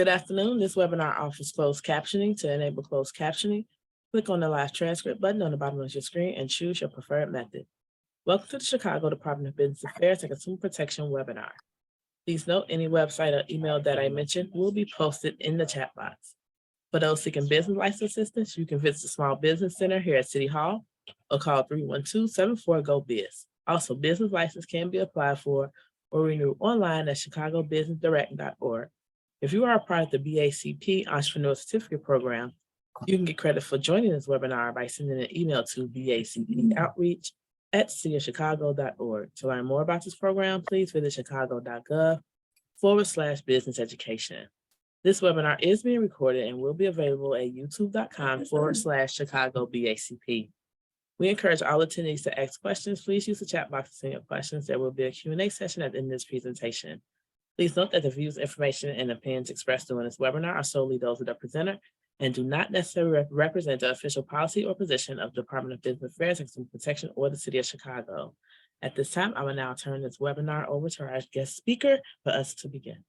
Good afternoon. This webinar offers closed captioning. To enable closed captioning, click on the live transcript button on the bottom of your screen and choose your preferred method. Welcome to the Chicago Department of Business Affairs and Consumer Protection webinar. Please note any website or email that I mentioned will be posted in the chat box. For those seeking business license assistance, you can visit the Small Business Center here at City Hall or call 312-74-GO-BIZ. Also, business license can be applied for or renewed online at chicagobusinessdirect.org. If you are a part of the BACP Entrepreneur Certificate Program, you can get credit for joining this webinar by sending an email to bacapoutreach@cityofchicago.org. To learn more about this program, please visit chicago.gov/business education. This webinar is being recorded and will be available at youtube.com/Chicago BACP. We encourage all attendees to ask questions. Please use the chat box to send your questions. There will be a Q&A session at the end of this presentation. Please note that the views, information, and opinions expressed during this webinar are solely those of the presenter and do not necessarily represent the official policy or position of the Department of Business Affairs and Consumer Protection or the City of Chicago. At this time, I will now turn this webinar over to our guest speaker for us to begin.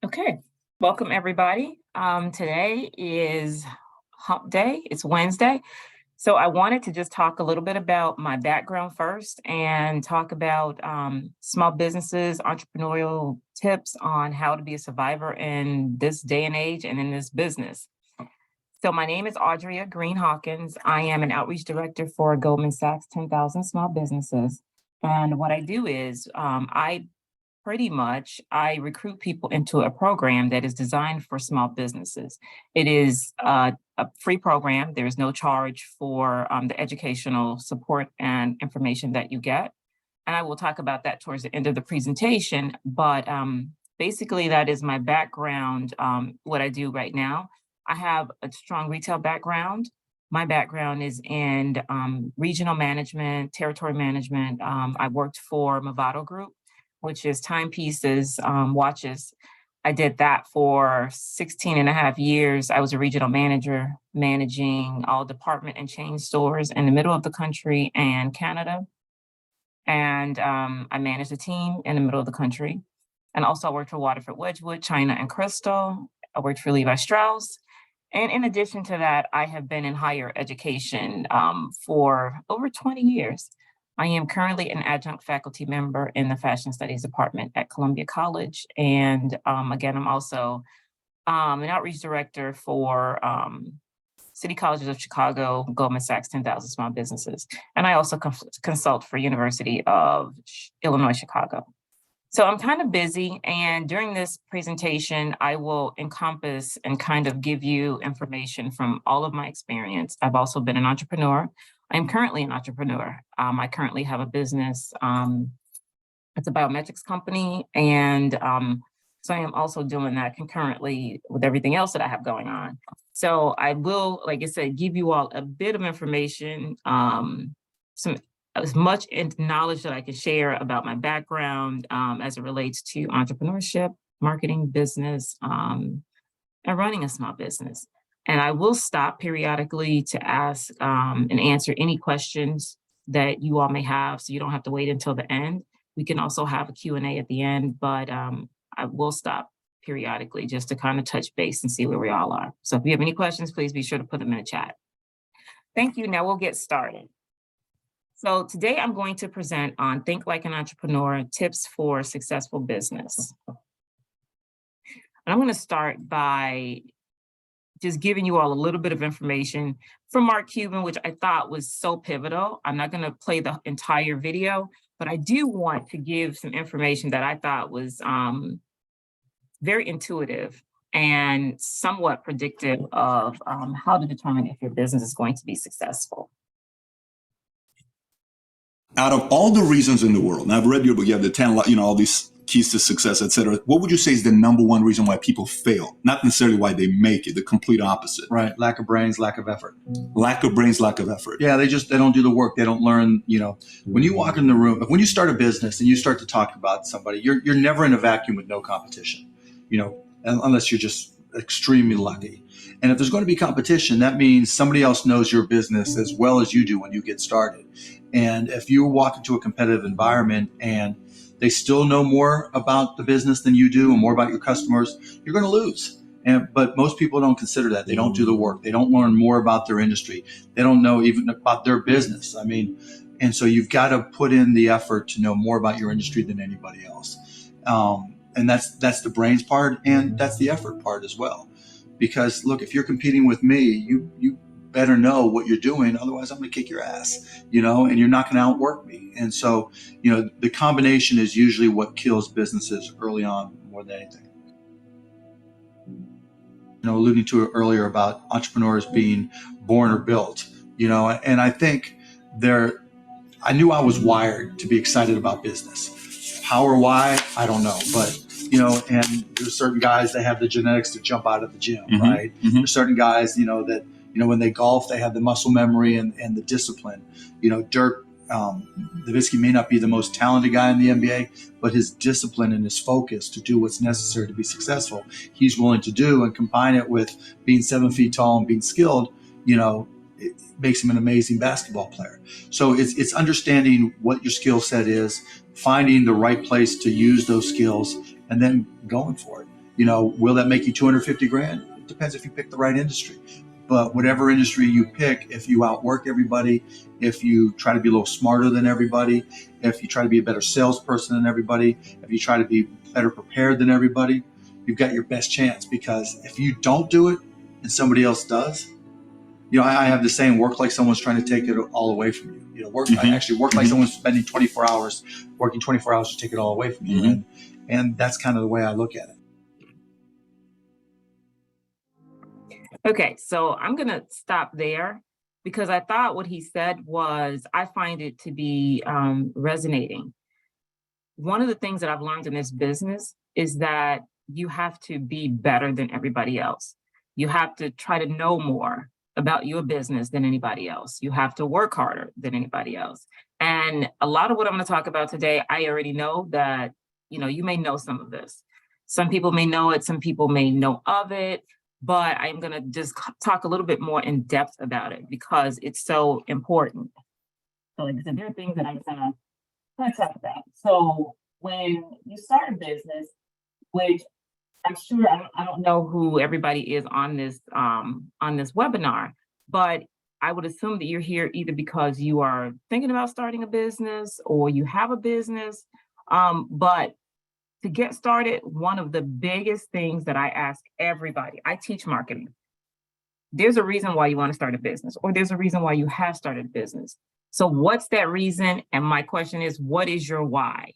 Okay, welcome everybody. Today is Hump Day, it's Wednesday. So I wanted to just talk a little bit about my background first and talk about small businesses, entrepreneurial tips on how to be a survivor in this day and age and in this business. So my name is Audria Green Hawkins. I am an outreach director for Goldman Sachs 10,000 small businesses. And what I do is I recruit people into a program that is designed for small businesses. It is a free program. There is no charge for the educational support and information that you get. And I will talk about that towards the end of the presentation. But basically, that is my background, what I do right now. I have a strong retail background. My background is in regional management, territory management. I worked for Movado Group, which is timepieces, watches. I did that for 16 and a half years. I was a regional manager managing all department and chain stores in the middle of the country and Canada. And I managed a team in the middle of the country. And also I worked for Waterford Wedgwood, China and Crystal. I worked for Levi Strauss. And in addition to that, I have been in higher education for over 20 years. I am currently an adjunct faculty member in the Fashion Studies Department at Columbia College. And again, I'm also an outreach director for City Colleges of Chicago, Goldman Sachs 10,000 small businesses. And I also consult for University of Illinois, Chicago. So I'm kind of busy. And during this presentation, I will encompass and kind of give you information from all of my experience. I've also been an entrepreneur. I'm currently an entrepreneur. I currently have a business. It's a biometrics company. And so I am also doing that concurrently with everything else that I have going on. So I will, like I said, give you all a bit of information, as much knowledge that I can share about my background as it relates to entrepreneurship, marketing, business, and running a small business. And I will stop periodically to ask and answer any questions that you all may have, so you don't have to wait until the end. We can also have a Q&A at the end, but I will stop periodically just to kind of touch base and see where we all are. So if you have any questions, please be sure to put them in the chat. Thank you. Now we'll get started. So today I'm going to present on Think Like an Entrepreneur, Tips for Successful Business. And I'm going to start by just giving you all a little bit of information from Mark Cuban, which I thought was so pivotal. I'm not going to play the entire video, but I do want to give some information that I thought was very intuitive and somewhat predictive of how to determine if your business is going to be successful. Out of all the reasons in the world, and I've read your book, you have the 10, all these keys to success, et cetera. What would you say is the number one reason why people fail? Not necessarily why they make it, the complete opposite. Right. Lack of brains, lack of effort. Lack of brains, lack of effort. Yeah, they don't do the work. They don't learn, when you walk in the room, when you start a business and you start to talk about somebody, you're never in a vacuum with no competition, unless you're just extremely lucky. And if there's going to be competition, that means somebody else knows your business as well as you do when you get started. And if you walk into a competitive environment and they still know more about the business than you do and more about your customers, you're going to lose. But most people don't consider that. They don't do the work. They don't learn more about their industry. They don't know even about their business. I mean, and so you've got to put in the effort to know more about your industry than anybody else. And that's the brains part, and that's the effort part as well. Because look, if you're competing with me, you better know what you're doing. Otherwise, I'm going to kick your ass, and you're not going to outwork me. And so, the combination is usually what kills businesses early on more than anything. Alluding to it earlier about entrepreneurs being born or built, and I think I knew I was wired to be excited about business. How or why, I don't know. But, and there's certain guys that have the genetics to jump out of the gym, right? There's certain guys, that, when they golf, they have the muscle memory and the discipline. Dirk Nowitzki may not be the most talented guy in the NBA, but his discipline and his focus to do what's necessary to be successful, he's willing to do, and combine it with being 7 feet tall and being skilled, it makes him an amazing basketball player. So it's understanding what your skill set is, finding the right place to use those skills, and then going for it. Will that make you $250,000? It depends if you pick the right industry. But whatever industry you pick, if you outwork everybody, if you try to be a little smarter than everybody, if you try to be a better salesperson than everybody, if you try to be better prepared than everybody, you've got your best chance. Because if you don't do it and somebody else does, I have the saying, work like someone's trying to take it all away from you. I actually work like someone's spending 24 hours, working 24 hours to take it all away from you. And that's kind of the way I look at it. Okay, so I'm going to stop there because I thought what he said was, I find it to be resonating. One of the things that I've learned in this business is that you have to be better than everybody else. You have to try to know more about your business than anybody else. You have to work harder than anybody else. And a lot of what I'm going to talk about today, I already know that, you may know some of this. Some people may know it, some people may know of it, but I'm going to just talk a little bit more in depth about it because it's so important. So like I said, there are things that I'm going to talk about. So when you start a business, which I'm sure, I don't know who everybody is on this webinar, but I would assume that you're here either because you are thinking about starting a business or you have a business. But to get started, one of the biggest things that I ask everybody, I teach marketing. There's a reason why you want to start a business, or there's a reason why you have started a business. So what's that reason? And my question is, what is your why?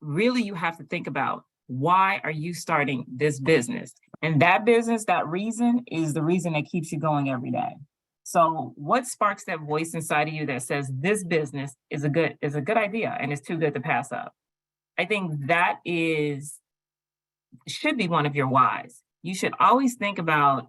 Really, you have to think about, why are you starting this business? And that business, that reason is the reason that keeps you going every day. So what sparks that voice inside of you that says this business is a good idea and it's too good to pass up? I think that should be one of your whys. You should always think about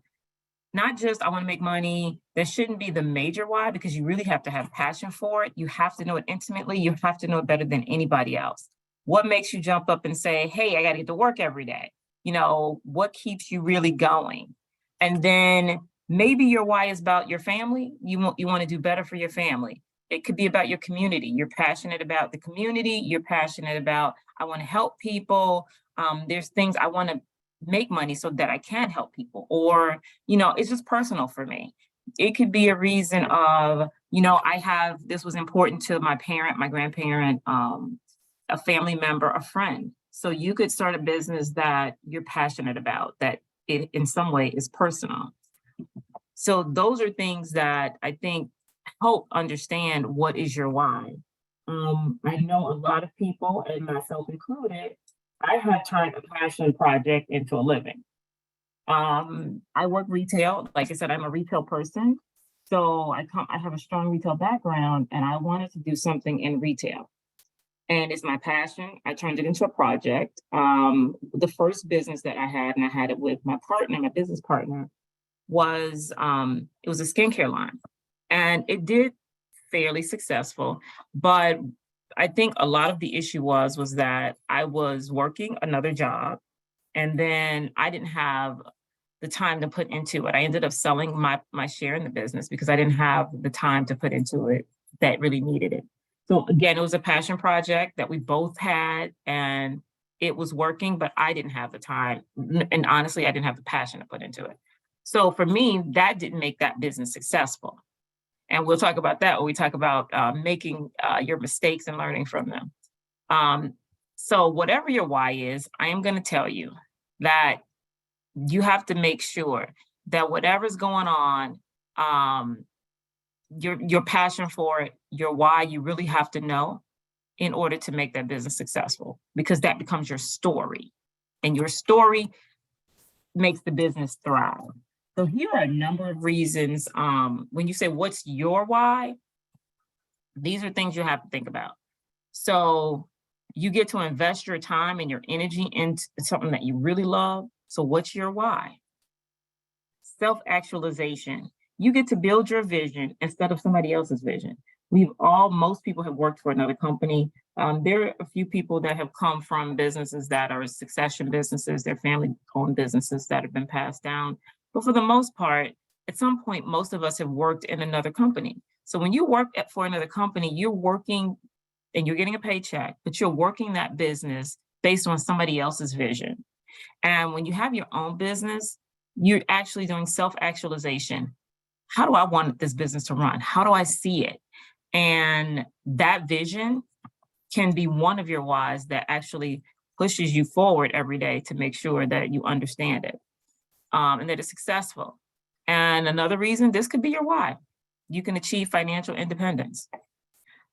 not just, I want to make money. That shouldn't be the major why, because you really have to have passion for it. You have to know it intimately. You have to know it better than anybody else. What makes you jump up and say, hey, I got to get to work every day? What keeps you really going? And then maybe your why is about your family. You want to do better for your family. It could be about your community. You're passionate about the community. You're passionate about, I want to help people. There's things I want to make money so that I can help people. Or, it's just personal for me. It could be a reason of, this was important to my parent, my grandparent, a family member, a friend. So you could start a business that you're passionate about, that it in some way is personal. So those are things that I think help understand what is your why. I know a lot of people, and myself included, I have turned a passion project into a living. I work retail. Like I said, I'm a retail person. So I have a strong retail background, and I wanted to do something in retail. And it's my passion. I turned it into a project. The first business that I had, and I had it with my partner, my business partner, was it was a skincare line. And it did fairly successful. But I think a lot of the issue was that I was working another job, and then I didn't have the time to put into it. I ended up selling my share in the business because I didn't have the time to put into it that really needed it. So again, it was a passion project that we both had, and it was working, but I didn't have the time. And honestly, I didn't have the passion to put into it. So for me, that didn't make that business successful. And we'll talk about that when we talk about making your mistakes and learning from them. So whatever your why is, I am going to tell you that you have to make sure that whatever's going on, your passion for it, your why, you really have to know in order to make that business successful, because that becomes your story, and your story makes the business thrive. So here are a number of reasons. When you say, what's your why? These are things you have to think about. So you get to invest your time and your energy into something that you really love. So what's your why? Self-actualization. You get to build your vision instead of somebody else's vision. Most people have worked for another company. There are a few people that have come from businesses that are succession businesses, they're family-owned businesses that have been passed down. But for the most part, at some point, most of us have worked in another company. So when you work for another company, you're working and you're getting a paycheck, but you're working that business based on somebody else's vision. And when you have your own business, you're actually doing self-actualization. How do I want this business to run? How do I see it? And that vision can be one of your whys that actually pushes you forward every day to make sure that you understand it and that it's successful. And another reason, this could be your why. You can achieve financial independence.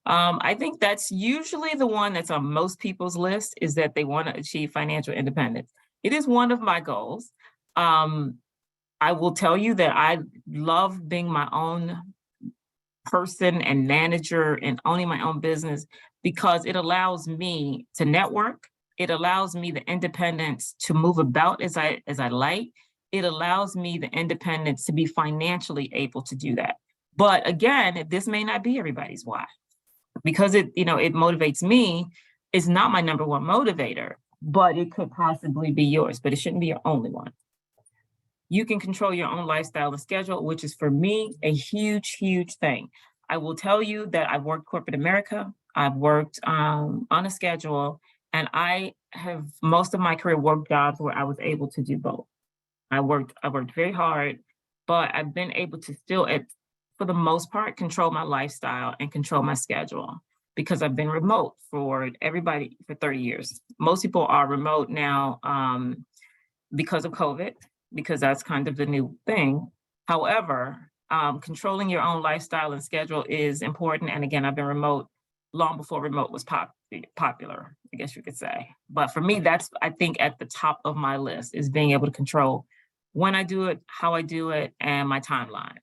I think that's usually the one that's on most people's list, is that they want to achieve financial independence. It is one of my goals. I will tell you that I love being my own person and manager and owning my own business, because it allows me to network. It allows me the independence to move about as I like. It allows me the independence to be financially able to do that. But again, this may not be everybody's why, because it motivates me. It's not my number one motivator, but it could possibly be yours, but it shouldn't be your only one. You can control your own lifestyle and schedule, which is for me a huge, huge thing. I will tell you that I've worked corporate America. I've worked on a schedule, and I have most of my career worked jobs where I was able to do both. I worked very hard, but I've been able to still, for the most part, control my lifestyle and control my schedule, because I've been remote for 30 years. Most people are remote now because of COVID, because that's kind of the new thing. However, controlling your own lifestyle and schedule is important. And again, I've been remote long before remote was popular, I guess you could say. But for me, that's, I think, at the top of my list, is being able to control when I do it, how I do it, and my timeline.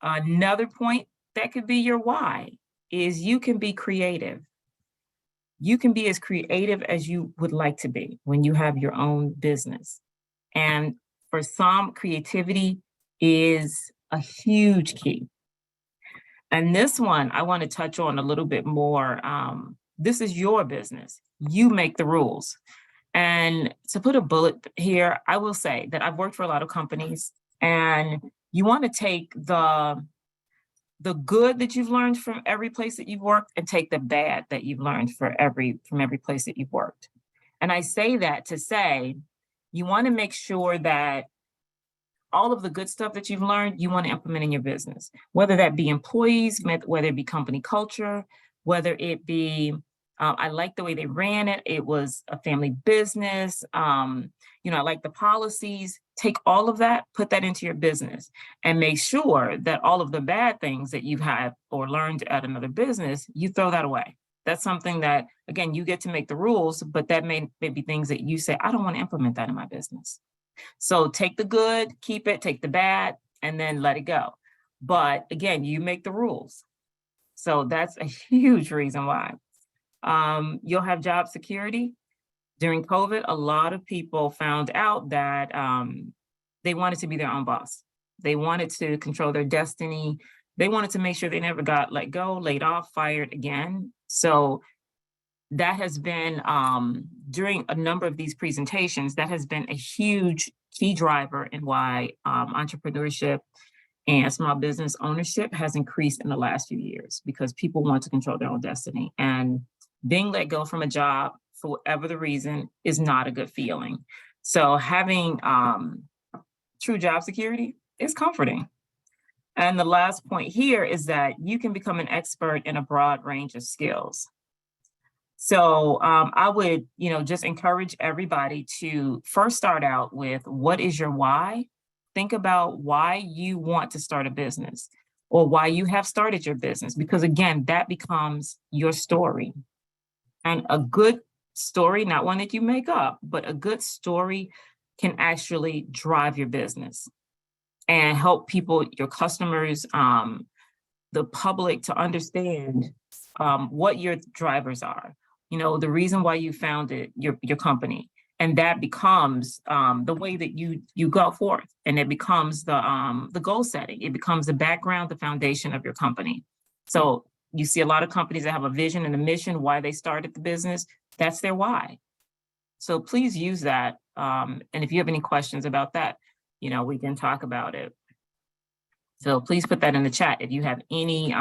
Another point that could be your why is you can be creative. You can be as creative as you would like to be when you have your own business. And for some, creativity is a huge key. And this one I want to touch on a little bit more. This is your business. You make the rules. And to put a bullet here, I will say that I've worked for a lot of companies, and you want to take the good that you've learned from every place that you've worked and take the bad that you've learned from every place that you've worked. And I say that to say, you want to make sure that all of the good stuff that you've learned, you want to implement in your business, whether that be employees, whether it be company culture, whether it be, I like the way they ran it. It was a family business. I like the policies. Take all of that, put that into your business, and make sure that all of the bad things that you've had or learned at another business, you throw that away. That's something that, again, you get to make the rules, but that may be things that you say, I don't want to implement that in my business. So take the good, keep it, take the bad, and then let it go. But again, you make the rules. So that's a huge reason why. You'll have job security. During COVID, a lot of people found out that they wanted to be their own boss. They wanted to control their destiny. They wanted to make sure they never got let go, laid off, fired again. So that has been, during a number of these presentations, that has been a huge key driver in why entrepreneurship And small business ownership has increased in the last few years because people want to control their own destiny. And being let go from a job for whatever the reason is not a good feeling. So having true job security is comforting. And the last point here is that you can become an expert in a broad range of skills. So I would, just encourage everybody to first start out with, what is your why? Think about why you want to start a business or why you have started your business, because again, that becomes your story. And a good story, not one that you make up, but a good story can actually drive your business and help people, your customers, the public, to understand what your drivers are. The reason why you founded your company, and that becomes the way that you go forth, and it becomes the goal setting. It becomes the background, the foundation of your company. So you see a lot of companies that have a vision and a mission, why they started the business. That's their why. So please use that. And if you have any questions about that, we can talk about it. So please put that in the chat if you have any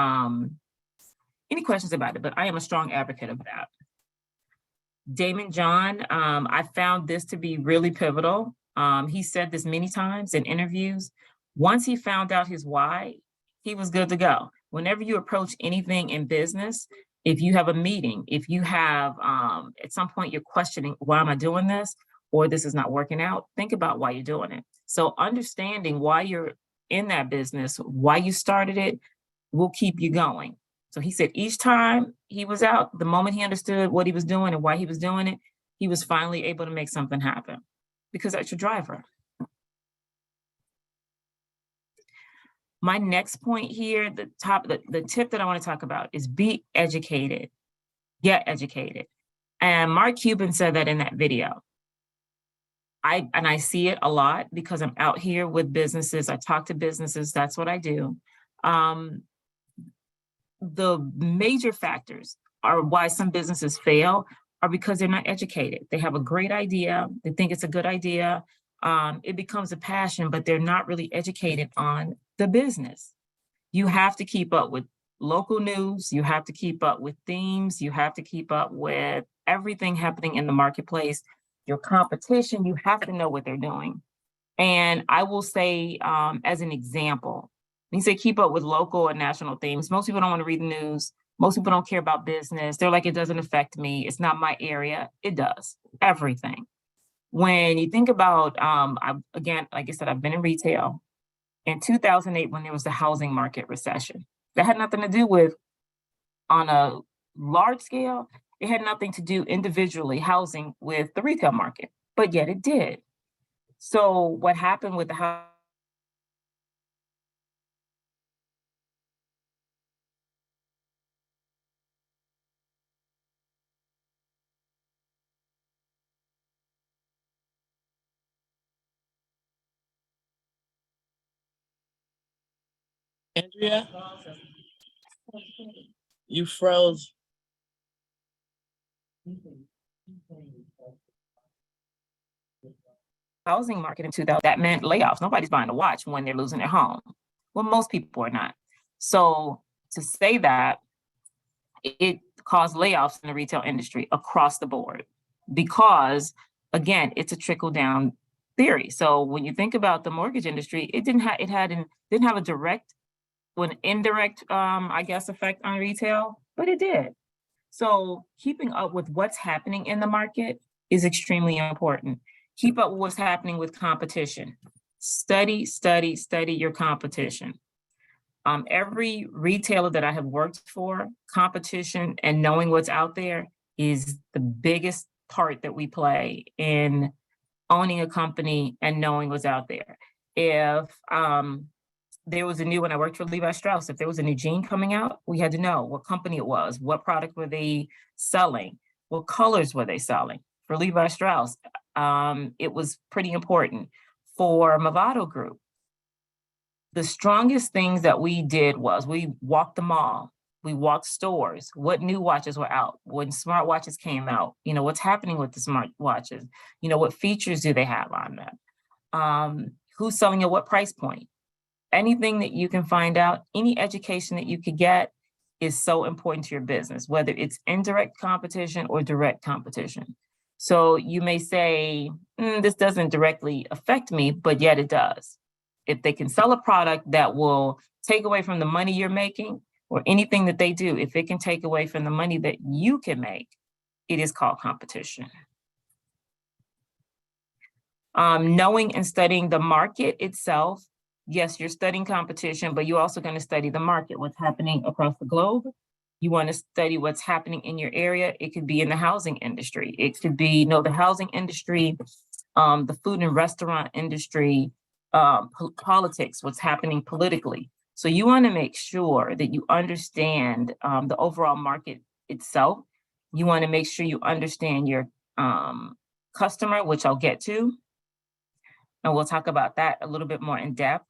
questions about it. But I am a strong advocate of that. Damon John, I found this to be really pivotal. He said this many times in interviews. Once he found out his why, he was good to go. Whenever you approach anything in business, if you have a meeting, if you have, at some point you're questioning, why am I doing this? Or this is not working out, think about why you're doing it. So understanding why you're in that business, why you started it, will keep you going. So he said each time he was out, the moment he understood what he was doing and why he was doing it, he was finally able to make something happen, because that's your driver. My next point here, the tip that I want to talk about is be educated, get educated. And Mark Cuban said that in that video. I see it a lot because I'm out here with businesses. I talk to businesses. That's what I do. The major factors are why some businesses fail are because they're not educated. They have a great idea. They think it's a good idea. It becomes a passion, but they're not really educated on the business. You have to keep up with local news. You have to keep up with themes. You have to keep up with everything happening in the marketplace. Your competition, you have to know what they're doing. And I will say, as an example, when you say keep up with local and national themes, most people don't want to read the news. Most people don't care about business. They're like, it doesn't affect me. It's not my area. It does, everything. When you think about, again, like I said, I've been in retail. In 2008, when there was the housing market recession, that had nothing to do with, on a large scale, it had nothing to do individually housing with the retail market, but yet it did. So what happened with the house? Andrea, you froze. Housing market in 2000, that meant layoffs. Nobody's buying a watch when they're losing their home. Well, most people are not. So to say that, it caused layoffs in the retail industry across the board, because again, it's a trickle down theory. So when you think about the mortgage industry, it didn't have a direct, an indirect, I guess, effect on retail, but it did. So keeping up with what's happening in the market is extremely important. Keep up with what's happening with competition. Study your competition. Every retailer that I have worked for, competition and knowing what's out there is the biggest part that we play in owning a company and knowing what's out there. If there was when I worked for Levi Strauss, if there was a new jean coming out, we had to know what company it was, what product were they selling, what colors were they selling. For Levi Strauss, it was pretty important. For Movado Group, the strongest things that we did was we walked the mall, we walked stores, what new watches were out, when smartwatches came out, what's happening with the smartwatches, what features do they have on them, who's selling at what price point. anything that you can find out, any education that you could get is so important to your business, whether it's indirect competition or direct competition. So you may say, this doesn't directly affect me, but yet it does. If they can sell a product that will take away from the money you're making, or anything that they do, if it can take away from the money that you can make, it is called competition. Knowing and studying the market itself. Yes, you're studying competition, but you're also going to study the market, what's happening across the globe. You want to study what's happening in your area. It could be in the housing industry. It could be, the housing industry, the food and restaurant industry, politics, what's happening politically. So you want to make sure that you understand the overall market itself. You want to make sure you understand your customer, which I'll get to. And we'll talk about that a little bit more in depth.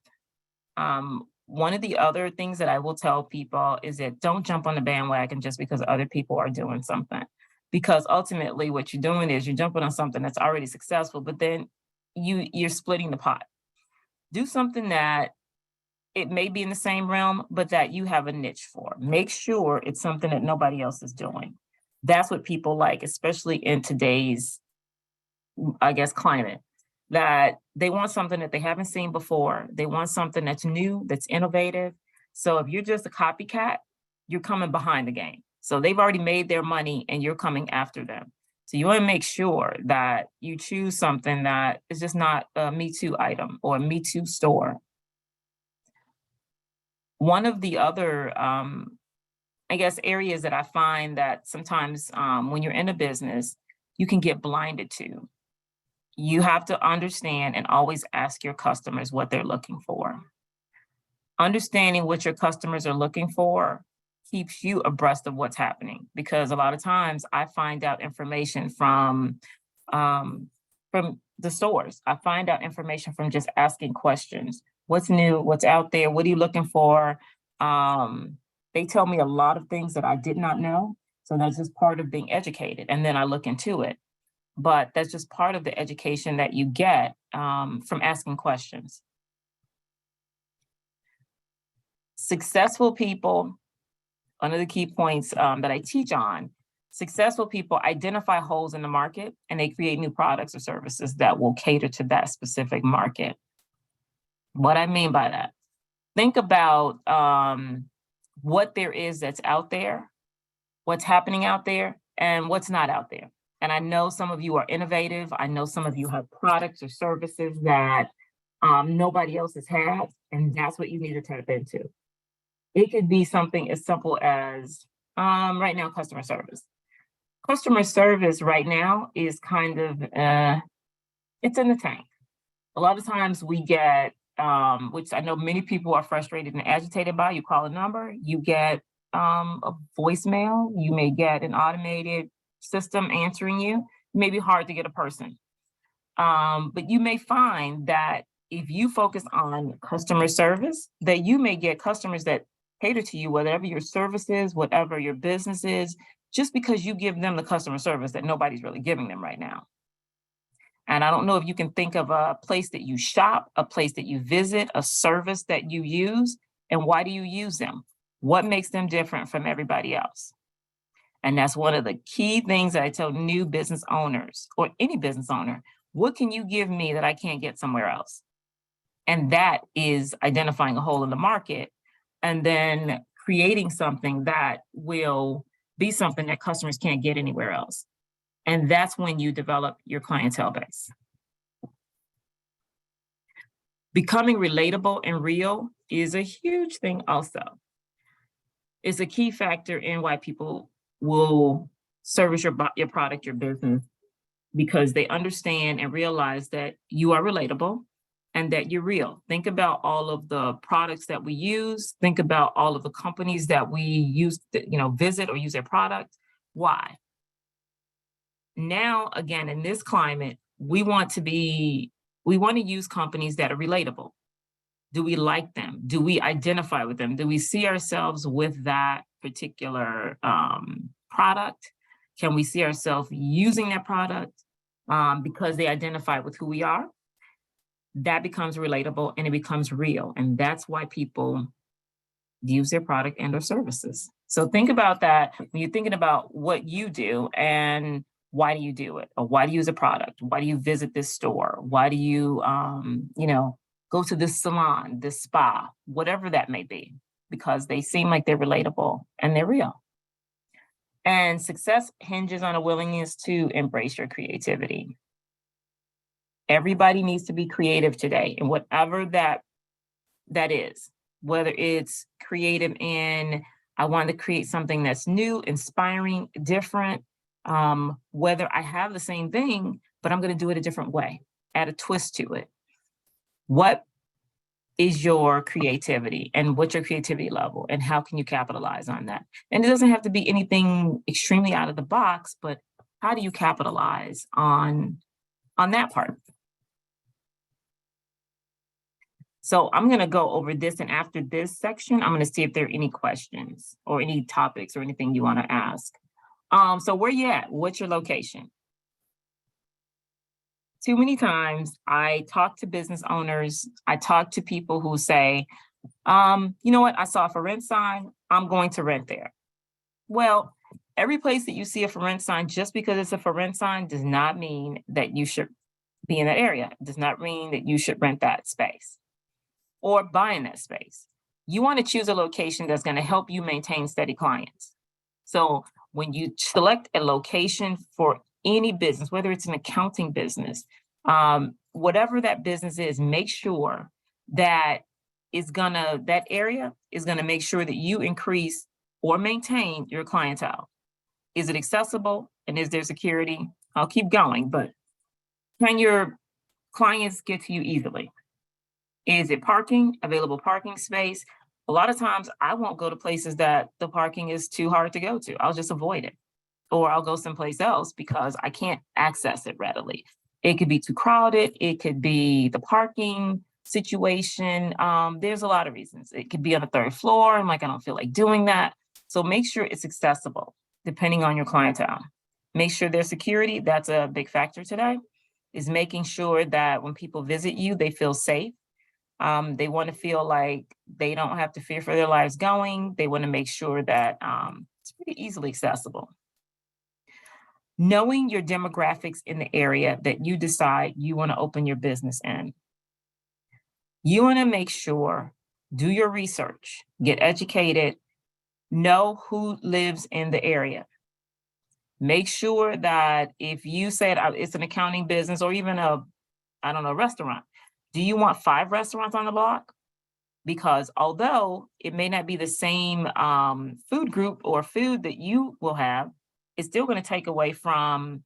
One of the other things that I will tell people is that don't jump on the bandwagon just because other people are doing something. Because ultimately what you're doing is you're jumping on something that's already successful, but then you're splitting the pot. Do something that it may be in the same realm, but that you have a niche for. Make sure it's something that nobody else is doing. That's what people like, especially in today's, climate. That they want something that they haven't seen before. They want something that's new, that's innovative. So if you're just a copycat, you're coming behind the game. So they've already made their money and you're coming after them. So you want to make sure that you choose something that is just not a Me Too item or a Me Too store. One of the other, areas that I find that sometimes when you're in a business, you can get blinded to. You have to understand and always ask your customers what they're looking for. Understanding what your customers are looking for keeps you abreast of what's happening, because a lot of times I find out information from the stores. I find out information from just asking questions. What's new? What's out there? What are you looking for? They tell me a lot of things that I did not know. So that's just part of being educated. And then I look into it. But that's just part of the education that you get from asking questions. Successful people, one of the key points that I teach on, successful people identify holes in the market and they create new products or services that will cater to that specific market. What I mean by that, think about what there is that's out there, what's happening out there, and what's not out there. And I know some of you are innovative. I know some of you have products or services that nobody else has had, and that's what you need to tap into. It could be something as simple as right now, customer service. Customer service right now is kind of, it's in the tank. A lot of times we get, which I know many people are frustrated and agitated by, you call a number, you get a voicemail, you may get an automated system answering you. It may be hard to get a person. But you may find that if you focus on customer service, that you may get customers that cater to you, whatever your service is, whatever your business is, just because you give them the customer service that nobody's really giving them right now. And I don't know if you can think of a place that you shop, a place that you visit, a service that you use, and why do you use them? What makes them different from everybody else? And that's one of the key things that I tell new business owners or any business owner. What can you give me that I can't get somewhere else? And that is identifying a hole in the market and then creating something that will be something that customers can't get anywhere else. And that's when you develop your clientele base. Becoming relatable and real is a huge thing also. It's a key factor in why people will service your product, your business, because they understand and realize that you are relatable and that you're real. Think about all of the products that we use. Think about all of the companies that we use, visit or use their product. Why? Now, again, in this climate, we want to use companies that are relatable. Do we like them? Do we identify with them? Do we see ourselves with that particular product? Can we see ourselves using that product because they identify with who we are? that becomes relatable and it becomes real. And that's why people use their product and or services. So think about that when you're thinking about what you do and why do you do it? Or why do you use a product? Why do you visit this store? Why do you, go to this salon, this spa, whatever that may be, because they seem like they're relatable and they're real. And success hinges on a willingness to embrace your creativity. Everybody needs to be creative today, and whatever that is, whether it's creative in, I want to create something that's new, inspiring, different, whether I have the same thing, but I'm going to do it a different way, add a twist to it. What is your creativity and what's your creativity level and how can you capitalize on that? And it doesn't have to be anything extremely out of the box, but how do you capitalize on that part? So I'm going to go over this, and after this section, I'm going to see if there are any questions or any topics or anything you want to ask. So where you at? What's your location? Too many times I talk to business owners, I talk to people who say, you know what, I saw a for rent sign, I'm going to rent there. Well, every place that you see a for rent sign, just because it's a for rent sign does not mean that you should be in that area. It does not mean that you should rent that space or buy in that space. You want to choose a location that's going to help you maintain steady clients. So when you select a location for any business, whether it's an accounting business, whatever that business is, make sure that that area is gonna make sure that you increase or maintain your clientele. Is it accessible and is there security? I'll keep going, but can your clients get to you easily? Is it parking, available parking space? A lot of times I won't go to places that the parking is too hard to go to. I'll just avoid it. Or I'll go someplace else because I can't access it readily. It could be too crowded. It could be the parking situation. There's a lot of reasons. It could be on the third floor. I'm like, I don't feel like doing that. So make sure it's accessible depending on your clientele. Make sure there's security. That's a big factor today, is making sure that when people visit you, they feel safe. They want to feel like they don't have to fear for their lives going. They want to make sure that it's pretty easily accessible. Knowing your demographics in the area that you decide you want to open your business in. You want to make sure, do your research, get educated, know who lives in the area. Make sure that if you said it's an accounting business or even a restaurant, do you want 5 restaurants on the block? Because although it may not be the same food group or food that you will have, it's still going to take away from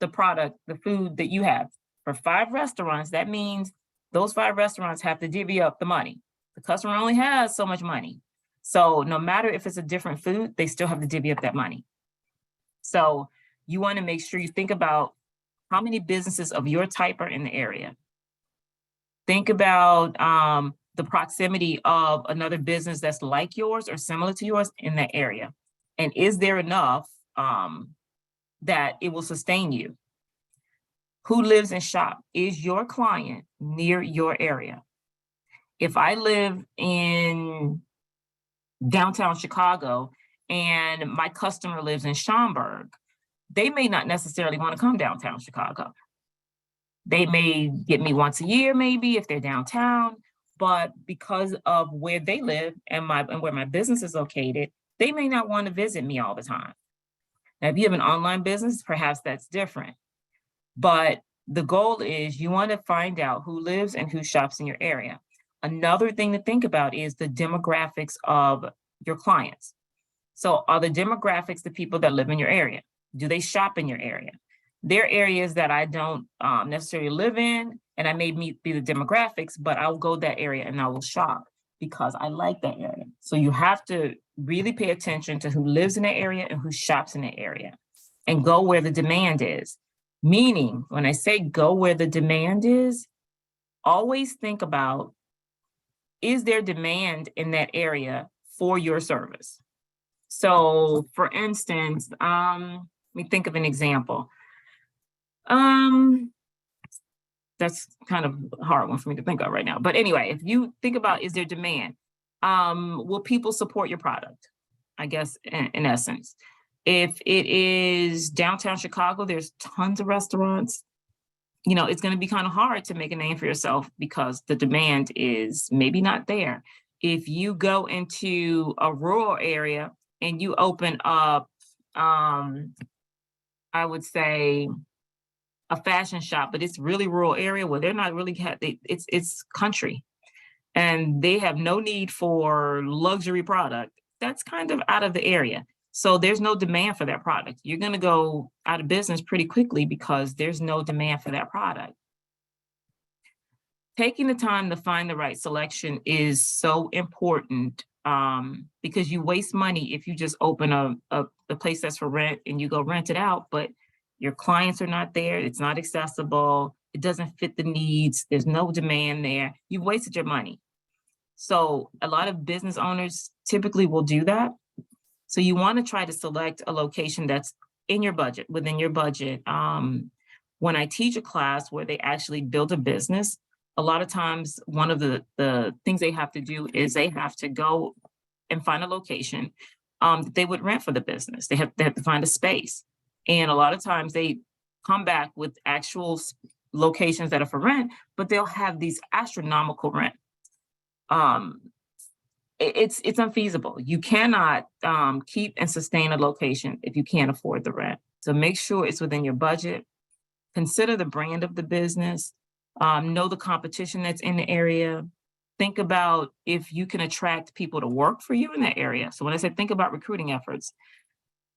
the product, the food that you have. For 5 restaurants, that means those 5 restaurants have to divvy up the money. The customer only has so much money. So no matter if it's a different food, they still have to divvy up that money. So you want to make sure you think about how many businesses of your type are in the area. Think about the proximity of another business that's like yours or similar to yours in that area. And is there enough that it will sustain you? Who lives and shop? Is your client near your area? If I live in downtown Chicago and my customer lives in Schaumburg, they may not necessarily want to come downtown Chicago. They may get me once a year, maybe if they're downtown, but because of where they live and where my business is located, they may not want to visit me all the time. Now, if you have an online business, perhaps that's different. But the goal is you want to find out who lives and who shops in your area. Another thing to think about is the demographics of your clients. So are the demographics the people that live in your area? Do they shop in your area? There are areas that I don't necessarily live in, and I may be the demographics, but I'll go that area and I will shop because I like that area. So you have to really pay attention to who lives in that area and who shops in that area and go where the demand is. Meaning, when I say go where the demand is, always think about, is there demand in that area for your service? So for instance, let me think of an example. that's kind of a hard one for me to think of right now. But anyway, if you think about, is there demand? Will people support your product? I guess in essence. If it is downtown Chicago, there's tons of restaurants. You know, it's going to be kind of hard to make a name for yourself because the demand is maybe not there. If you go into a rural area and you open up, I would say, a fashion shop, but it's really rural area where they're not really, it's country and they have no need for luxury product. That's kind of out of the area. So there's no demand for that product. You're going to go out of business pretty quickly because there's no demand for that product. Taking the time to find the right selection is so important because you waste money if you just open a place that's for rent and you go rent it out, but your clients are not there, it's not accessible, it doesn't fit the needs, there's no demand there, you've wasted your money. So a lot of business owners typically will do that. So you want to try to select a location that's in your budget, within your budget. When I teach a class where they actually build a business, a lot of times one of the things they have to do is they have to go and find a location that they would rent for the business. They have to find a space. And a lot of times they come back with actual locations that are for rent, but they'll have these astronomical rent. It's unfeasible. You cannot keep and sustain a location if you can't afford the rent. So make sure it's within your budget. Consider the brand of the business. Know the competition that's in the area. Think about if you can attract people to work for you in that area. So when I say think about recruiting efforts,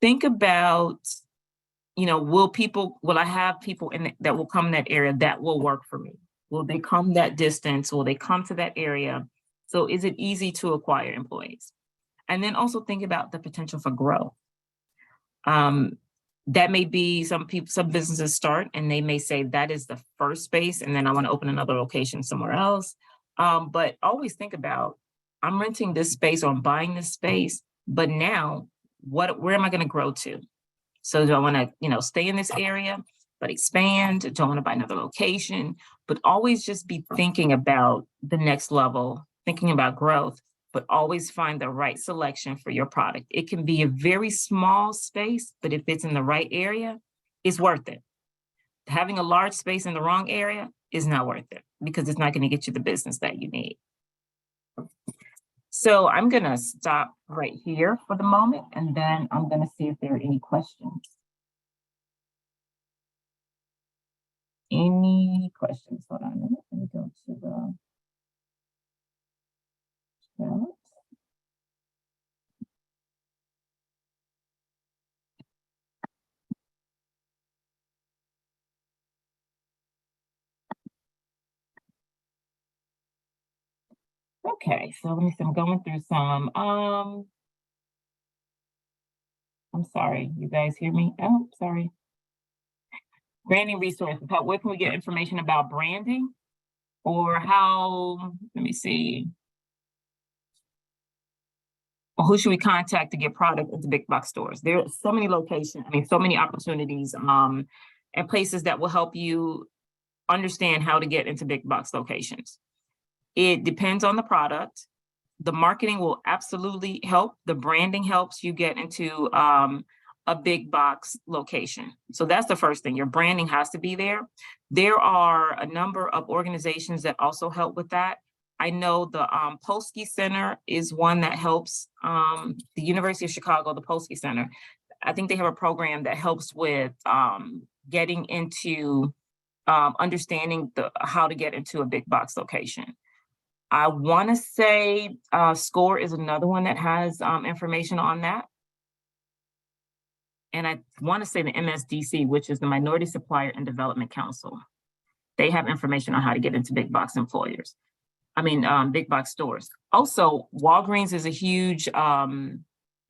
think about, you know, will I have people that will come in that area that will work for me? Will they come that distance? Will they come to that area? So is it easy to acquire employees? And then also think about the potential for growth. That may be some businesses start and they may say that is the first space and then I want to open another location somewhere else. But always think about, I'm renting this space or I'm buying this space, but now where am I going to grow to? So do I want to, you know, stay in this area, but expand? Do I want to buy another location? But always just be thinking about the next level, thinking about growth, but always find the right selection for your product. It can be a very small space, but if it's in the right area, it's worth it. Having a large space in the wrong area is not worth it because it's not going to get you the business that you need. So I'm going to stop right here for the moment, and then I'm going to see if there are any questions. Any questions? Hold on a minute. Let me go to the chat. Okay, so let me see, I'm going through some. I'm sorry, you guys hear me? Oh, sorry. Branding resources. Where can we get information about branding? Or how, let me see. Or who should we contact to get product into big box stores? There are so many locations, so many opportunities and places that will help you understand how to get into big box locations. It depends on the product. The marketing will absolutely help. The branding helps you get into a big box location. So that's the first thing. Your branding has to be there. There are a number of organizations that also help with that. I know the Polsky Center is one that helps. The University of Chicago, the Polsky Center, I think they have a program that helps with getting into understanding how to get into a big box location. I want to say SCORE is another one that has information on that. And I want to say the MSDC, which is the Minority Supplier and Development Council. They have information on how to get into big box employers. Big box stores. Also, Walgreens is a huge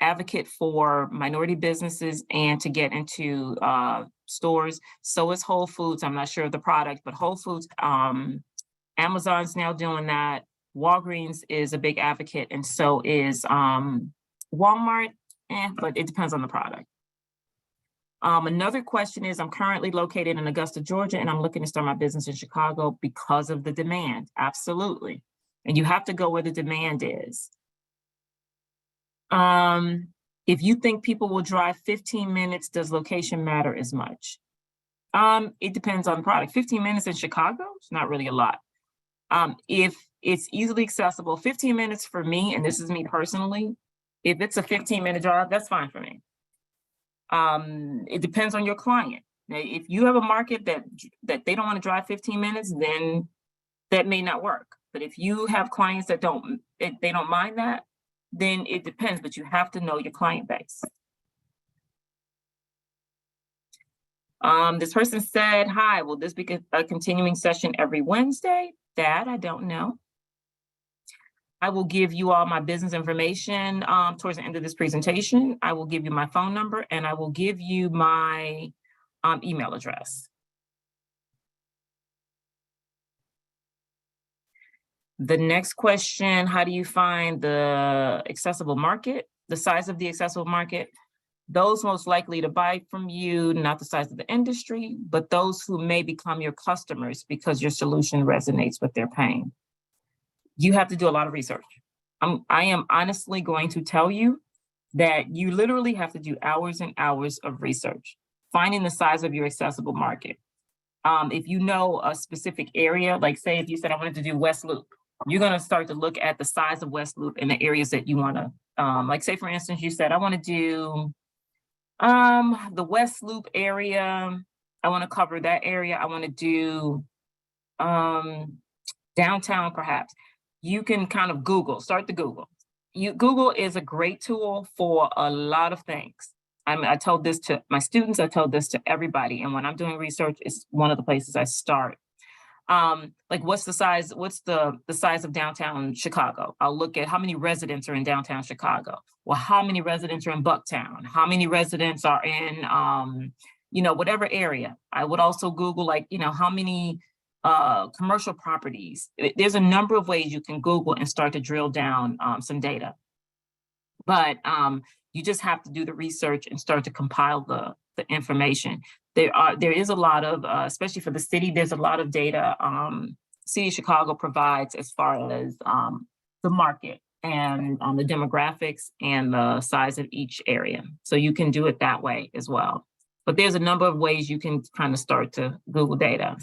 advocate for minority businesses and to get into stores. So is Whole Foods. I'm not sure of the product, but Whole Foods, Amazon's now doing that. Walgreens is a big advocate, and so is Walmart, but it depends on the product. Another question is, I'm currently located in Augusta, Georgia, and I'm looking to start my business in Chicago because of the demand. Absolutely. And you have to go where the demand is. If you think people will drive 15 minutes, does location matter as much? It depends on the product. 15 minutes in Chicago, it's not really a lot. If it's easily accessible, 15 minutes for me, and this is me personally, if it's a 15-minute drive, that's fine for me. It depends on your client. Now, if you have a market that they don't want to drive 15 minutes, then that may not work. But if you have clients that they don't mind that, then it depends, but you have to know your client base. This person said, hi, will this be a continuing session every Wednesday? That I don't know. I will give you all my business information towards the end of this presentation. I will give you my phone number and I will give you my email address. The next question, how do you find the accessible market, the size of the accessible market? Those most likely to buy from you, not the size of the industry, but those who may become your customers because your solution resonates with their pain. You have to do a lot of research. I am honestly going to tell you that you literally have to do hours and hours of research, finding the size of your accessible market. If you know a specific area, like say if you said I wanted to do West Loop, you're going to start to look at the size of West Loop in the areas that you want to, like say for instance, you said I want to do the West Loop area. I want to cover that area. I want to do downtown perhaps. You can kind of start to Google. Google is a great tool for a lot of things. I told this to my students, I told this to everybody. And when I'm doing research, it's one of the places I start. Like what's the size of downtown Chicago? I'll look at how many residents are in downtown Chicago. Well, how many residents are in Bucktown? How many residents are in, whatever area? I would also Google how many commercial properties. There's a number of ways you can Google and start to drill down some data. But you just have to do the research and start to compile the information. There is a lot of, especially for the city, there's a lot of data City of Chicago provides as far as the market and the demographics and the size of each area. So you can do it that way as well. But there's a number of ways you can kind of start to Google data.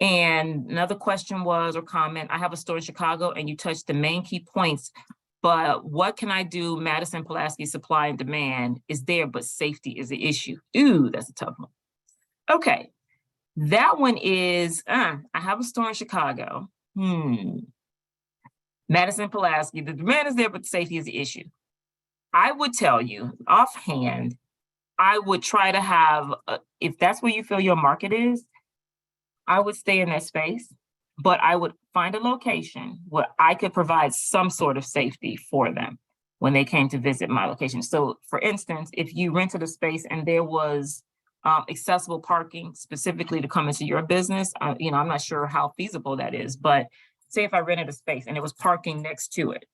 And another question was, or comment, I have a store in Chicago and you touched the main key points, but what can I do? Madison Pulaski supply and demand is there, but safety is the issue. Ooh, that's a tough one. Okay, that one is, I have a store in Chicago. Madison Pulaski, the demand is there, but safety is the issue. I would tell you offhand, I would try to have, if that's where you feel your market is, I would stay in that space, but I would find a location where I could provide some sort of safety for them when they came to visit my location. So for instance, if you rented a space and there was accessible parking specifically to come into your business, I'm not sure how feasible that is, but say if I rented a space and there was parking next to it,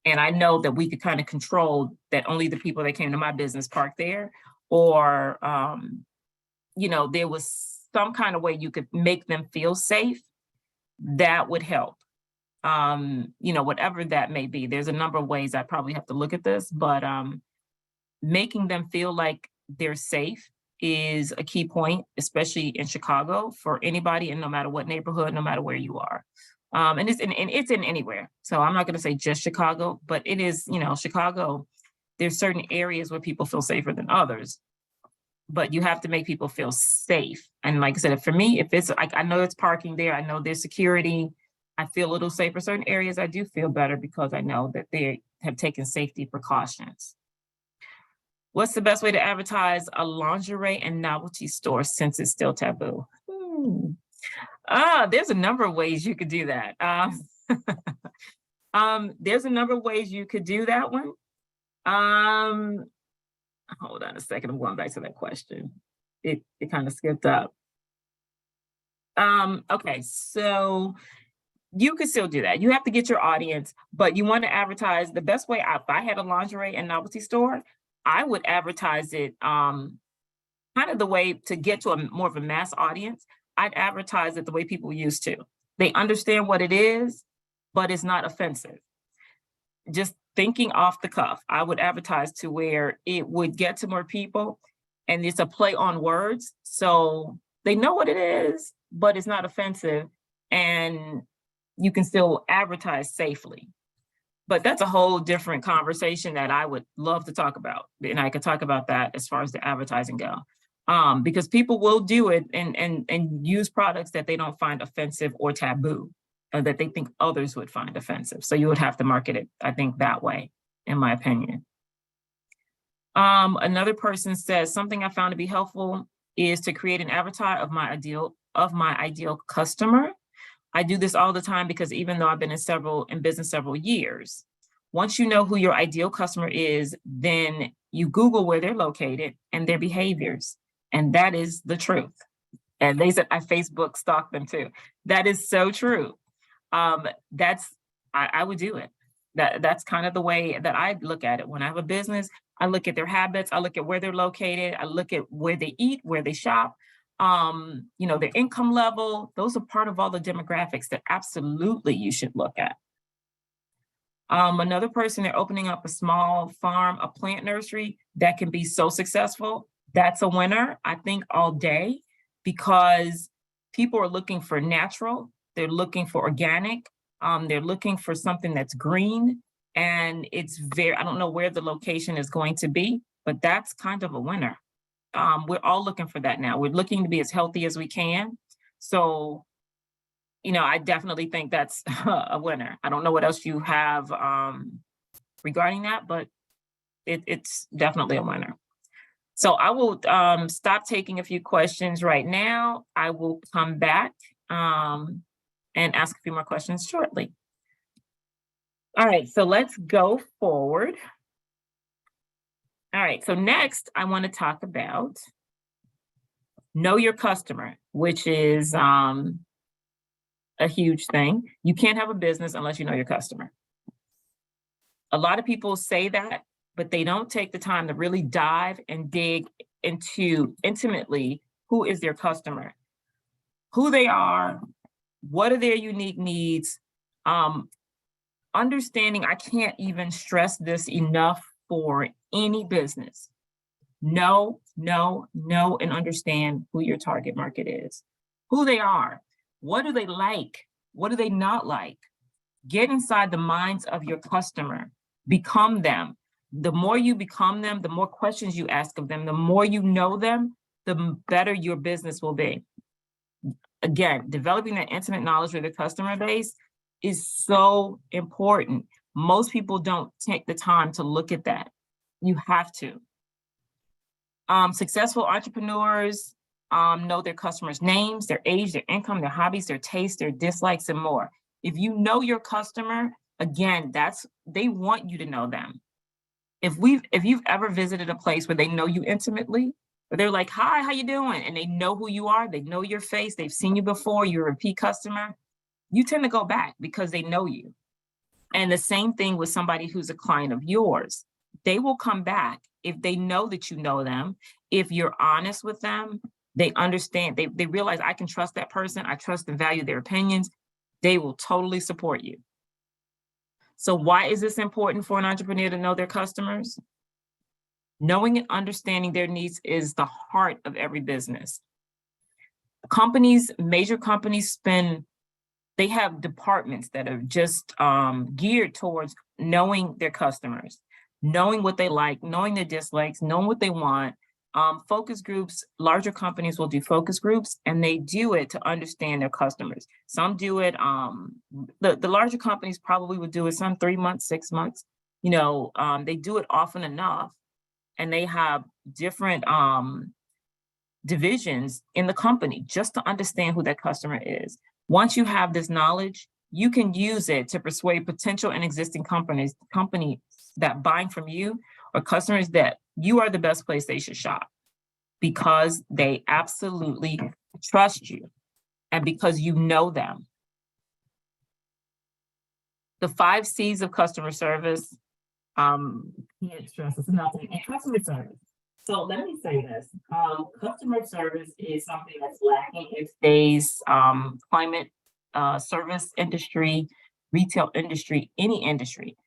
and I know that we could kind of control that only the people that came to my business parked there, or, there was some kind of way you could make them feel safe, that would help. Whatever that may be. There's a number of ways I probably have to look at this, but making them feel like they're safe is a key point, especially in Chicago for anybody, and no matter what neighborhood, no matter where you are. And it's in anywhere. So I'm not going to say just Chicago, but it is, Chicago, there's certain areas where people feel safer than others, but you have to make people feel safe. And like I said, for me, if it's like, I know it's parking there, I know there's security, I feel a little safer. Certain areas I do feel better because I know that they have taken safety precautions. What's the best way to advertise a lingerie and novelty store since it's still taboo? There's a number of ways you could do that. There's a number of ways you could do that one. Hold on a second, I'm going back to that question. It kind of skipped up. Okay, so you could still do that. You have to get your audience, but you want to advertise the best way. If I had a lingerie and novelty store, I would advertise it kind of the way to get to a more of a mass audience. I'd advertise it the way people used to. They understand what it is, but it's not offensive. Just thinking off the cuff, I would advertise to where it would get to more people, and it's a play on words. So they know what it is, but it's not offensive, and you can still advertise safely. But that's a whole different conversation that I would love to talk about. And I could talk about that as far as the advertising go. Because people will do it and use products that they don't find offensive or taboo, or that they think others would find offensive. So you would have to market it, I think, that way, in my opinion. Another person says, something I found to be helpful is to create an avatar of my ideal customer. I do this all the time because even though I've been in business several years, once you know who your ideal customer is, then you Google where they're located and their behaviors. And that is the truth. And they said I Facebook stalk them too. That is so true. I would do it. That's kind of the way that I look at it. When I have a business, I look at their habits, I look at where they're located, I look at where they eat, where they shop, their income level. Those are part of all the demographics that absolutely you should look at. Another person, they're opening up a small farm, a plant nursery that can be so successful. That's a winner, I think, all day, because people are looking for natural, they're looking for organic, they're looking for something that's green, and I don't know where the location is going to be, but that's kind of a winner. We're all looking for that now. We're looking to be as healthy as we can. So, I definitely think that's a winner. I don't know what else you have regarding that, but it's definitely a winner. So I will stop taking a few questions right now. I will come back and ask a few more questions shortly. All right, so let's go forward. All right, so next I want to talk about know your customer, which is a huge thing. You can't have a business unless you know your customer. A lot of people say that, but they don't take the time to really dive and dig into intimately who is their customer, who they are, what are their unique needs. Understanding, I can't even stress this enough for any business. Know, and understand who your target market is, who they are, what do they like, what do they not like. Get inside the minds of your customer, become them. The more you become them, the more questions you ask of them, the more you know them, the better your business will be. Again, developing that intimate knowledge with the customer base is so important. Most people don't take the time to look at that. You have to. Successful entrepreneurs know their customers' names, their age, their income, their hobbies, their tastes, their dislikes, and more. If you know your customer, again, they want you to know them. If you've ever visited a place where they know you intimately, where they're like, hi, how you doing? And they know who you are, they know your face, they've seen you before, you're a repeat customer, you tend to go back because they know you. And the same thing with somebody who's a client of yours. They will come back if they know that you know them, if you're honest with them, they understand, they realize I can trust that person, I trust and value their opinions, they will totally support you. So why is this important for an entrepreneur to know their customers? Knowing and understanding their needs is the heart of every business. Major companies they have departments that are just geared towards knowing their customers, knowing what they like, knowing their dislikes, knowing what they want. Focus groups, larger companies will do focus groups, and they do it to understand their customers. Some do it, the larger companies probably would do it some 3 months, 6 months. They do it often enough, and they have different divisions in the company just to understand who that customer is. Once you have this knowledge, you can use it to persuade potential and existing companies that buying from you or customers that you are the best place they should shop because they absolutely trust you and because you know them. The 5 C's of customer service Can't stress this enough. And customer service. So let me say this, customer service is something that's lacking in today's climate service industry, retail industry, any industry.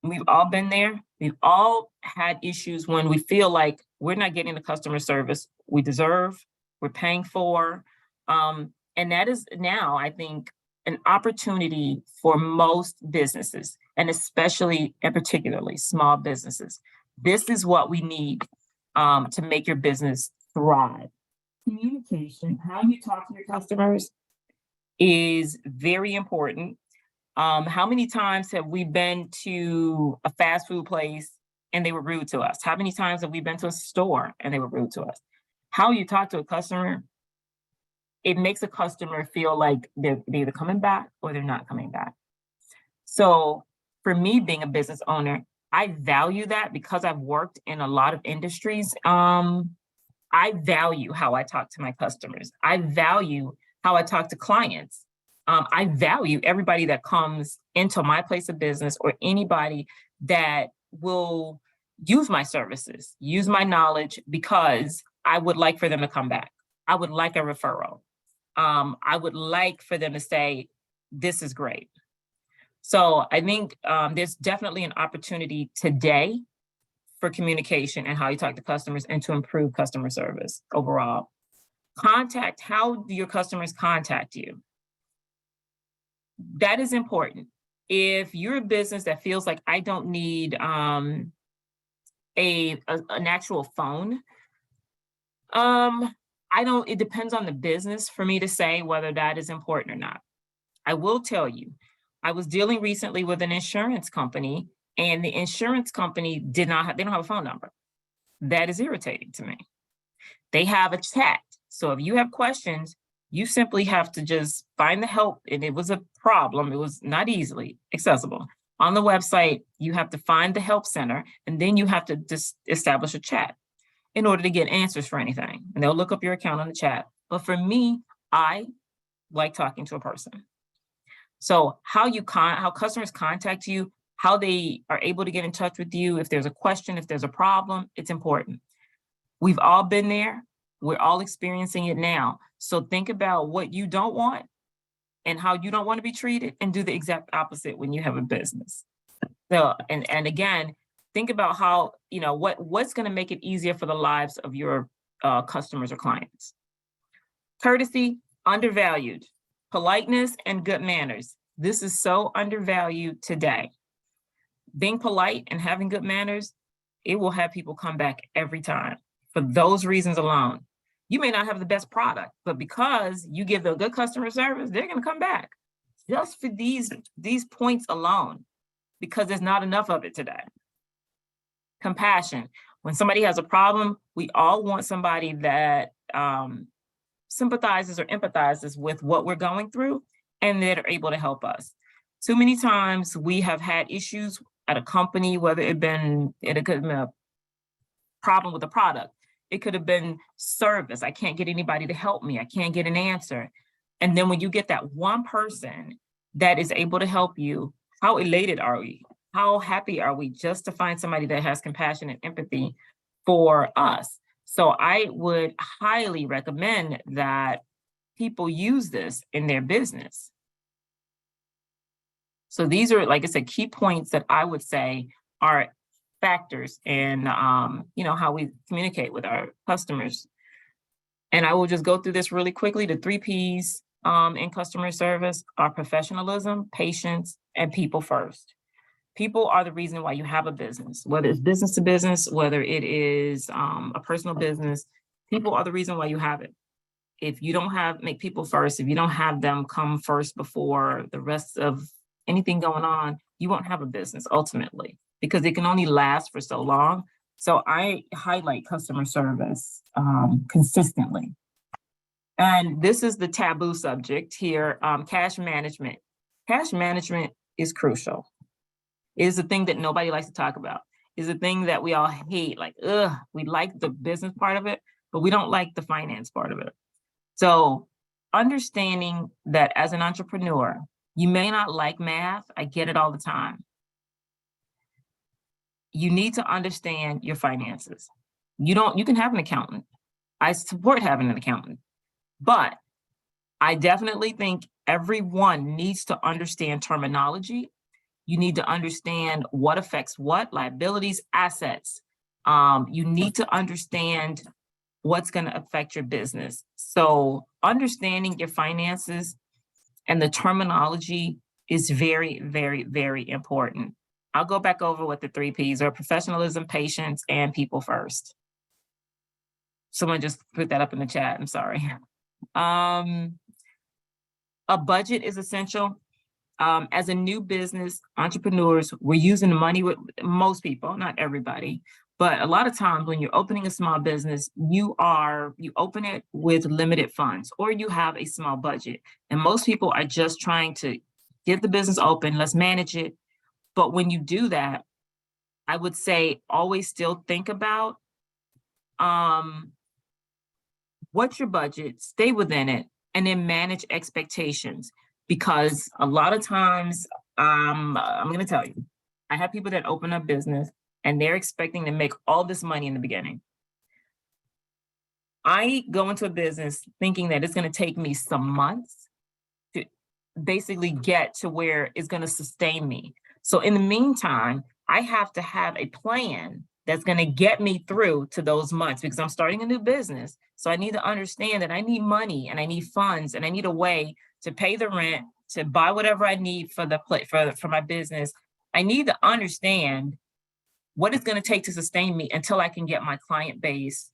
We've all been there. We've all had issues when we feel like we're not getting the customer service we deserve, we're paying for. And that is now, I think, an opportunity for most businesses, and especially and particularly small businesses. This is what we need to make your business thrive. Communication, how you talk to your customers is very important. How many times have we been to a fast food place and they were rude to us? How many times have we been to a store and they were rude to us? How you talk to a customer, it makes a customer feel like they're either coming back or they're not coming back. So for me, being a business owner, I value that because I've worked in a lot of industries. I value how I talk to my customers. I value how I talk to clients. I value everybody that comes into my place of business or anybody that will use my services, use my knowledge, because I would like for them to come back. I would like a referral. I would like for them to say, this is great. So I think there's definitely an opportunity today for communication and how you talk to customers and to improve customer service overall. Contact, how do your customers contact you? That is important. If you're a business that feels like I don't need an actual phone, it depends on the business for me to say whether that is important or not. I will tell you, I was dealing recently with an insurance company, and the insurance company they don't have a phone number. That is irritating to me. They have a chat. So if you have questions, you simply have to just find the help. And it was a problem. It was not easily accessible. On the website, you have to find the help center, and then you have to just establish a chat in order to get answers for anything. And they'll look up your account on the chat. But for me, I like talking to a person. So how customers contact you, how they are able to get in touch with you, if there's a question, if there's a problem, it's important. We've all been there. We're all experiencing it now. So think about what you don't want and how you don't want to be treated, and do the exact opposite when you have a business. So, and again, think about how, what's going to make it easier for the lives of your customers or clients. Courtesy, undervalued. Politeness and good manners. This is so undervalued today. Being polite and having good manners, it will have people come back every time. For those reasons alone. You may not have the best product, but because you give them good customer service, they're going to come back. Just for these points alone, because there's not enough of it today. Compassion. When somebody has a problem, we all want somebody that sympathizes or empathizes with what we're going through, and that are able to help us. Too many times we have had issues at a company, whether it could have been a problem with the product. It could have been service. I can't get anybody to help me. I can't get an answer. And then when you get that one person that is able to help you, how elated are we? How happy are we just to find somebody that has compassion and empathy for us? So I would highly recommend that people use this in their business. So these are, like I said, key points that I would say are factors in, how we communicate with our customers. And I will just go through this really quickly. The 3 Ps in customer service are professionalism, patience, and people first. People are the reason why you have a business, whether it's business to business, whether it is a personal business. People are the reason why you have it. If you don't make people first, if you don't have them come first before the rest of anything going on, you won't have a business ultimately, because it can only last for so long. So I highlight customer service consistently. And this is the taboo subject here, cash management. Cash management is crucial. It is a thing that nobody likes to talk about. It's a thing that we all hate, we like the business part of it, but we don't like the finance part of it. So understanding that as an entrepreneur, you may not like math. I get it all the time. you need to understand your finances. You can have an accountant. I support having an accountant, but I definitely think everyone needs to understand terminology. You need to understand what affects what, liabilities, assets. You need to understand what's going to affect your business. So understanding your finances and the terminology is very, very, very important. I'll go back over what the 3 Ps are: professionalism, patience, and people first. Someone just put that up in the chat. I'm sorry. A budget is essential. As a new business, entrepreneurs, we're using the money with most people, not everybody, but a lot of times when you're opening a small business, you open it with limited funds, or you have a small budget. And most people are just trying to get the business open, let's manage it. But when you do that, I would say always still think about what's your budget, stay within it, and then manage expectations. Because a lot of times, I'm going to tell you, I have people that open up business and they're expecting to make all this money in the beginning. I go into a business thinking that it's going to take me some months to basically get to where it's going to sustain me. So in the meantime, I have to have a plan that's going to get me through to those months, because I'm starting a new business. So I need to understand that I need money and I need funds and I need a way to pay the rent, to buy whatever I need for my business. I need to understand what it's going to take to sustain me until I can get my client base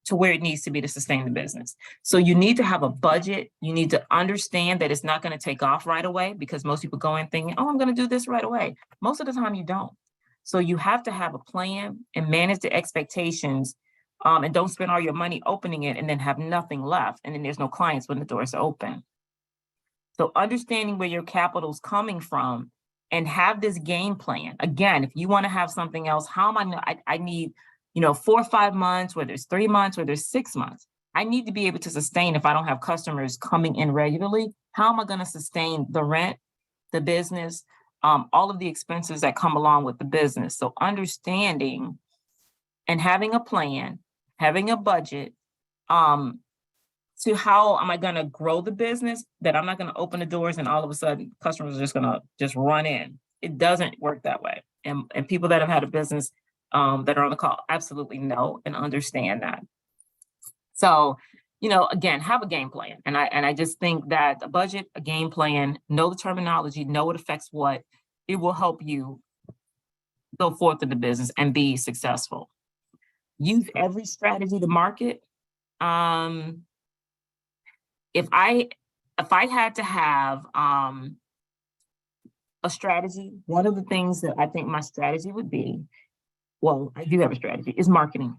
to where it needs to be to sustain the business. So you need to have a budget. You need to understand that it's not going to take off right away, because most people go in thinking, oh, I'm going to do this right away. Most of the time you don't. So you have to have a plan and manage the expectations, and don't spend all your money opening it and then have nothing left. And then there's no clients when the doors are open. So understanding where your capital is coming from and have this game plan. Again, if you want to have something else, how am I need, 4 or 5 months, whether it's 3 months, whether it's 6 months. I need to be able to sustain if I don't have customers coming in regularly. How am I going to sustain the rent, the business, all of the expenses that come along with the business? So understanding and having a plan, having a budget, to how am I going to grow the business, that I'm not going to open the doors and all of a sudden customers are just going to just run in. It doesn't work that way. And people that have had a business that are on the call absolutely know and understand that. So, again, have a game plan. And I just think that a budget, a game plan, know the terminology, know what affects what, it will help you go forth in the business and be successful. Use every strategy to market. If I had to have a strategy, one of the things that I think my strategy would be, well, I do have a strategy, is marketing.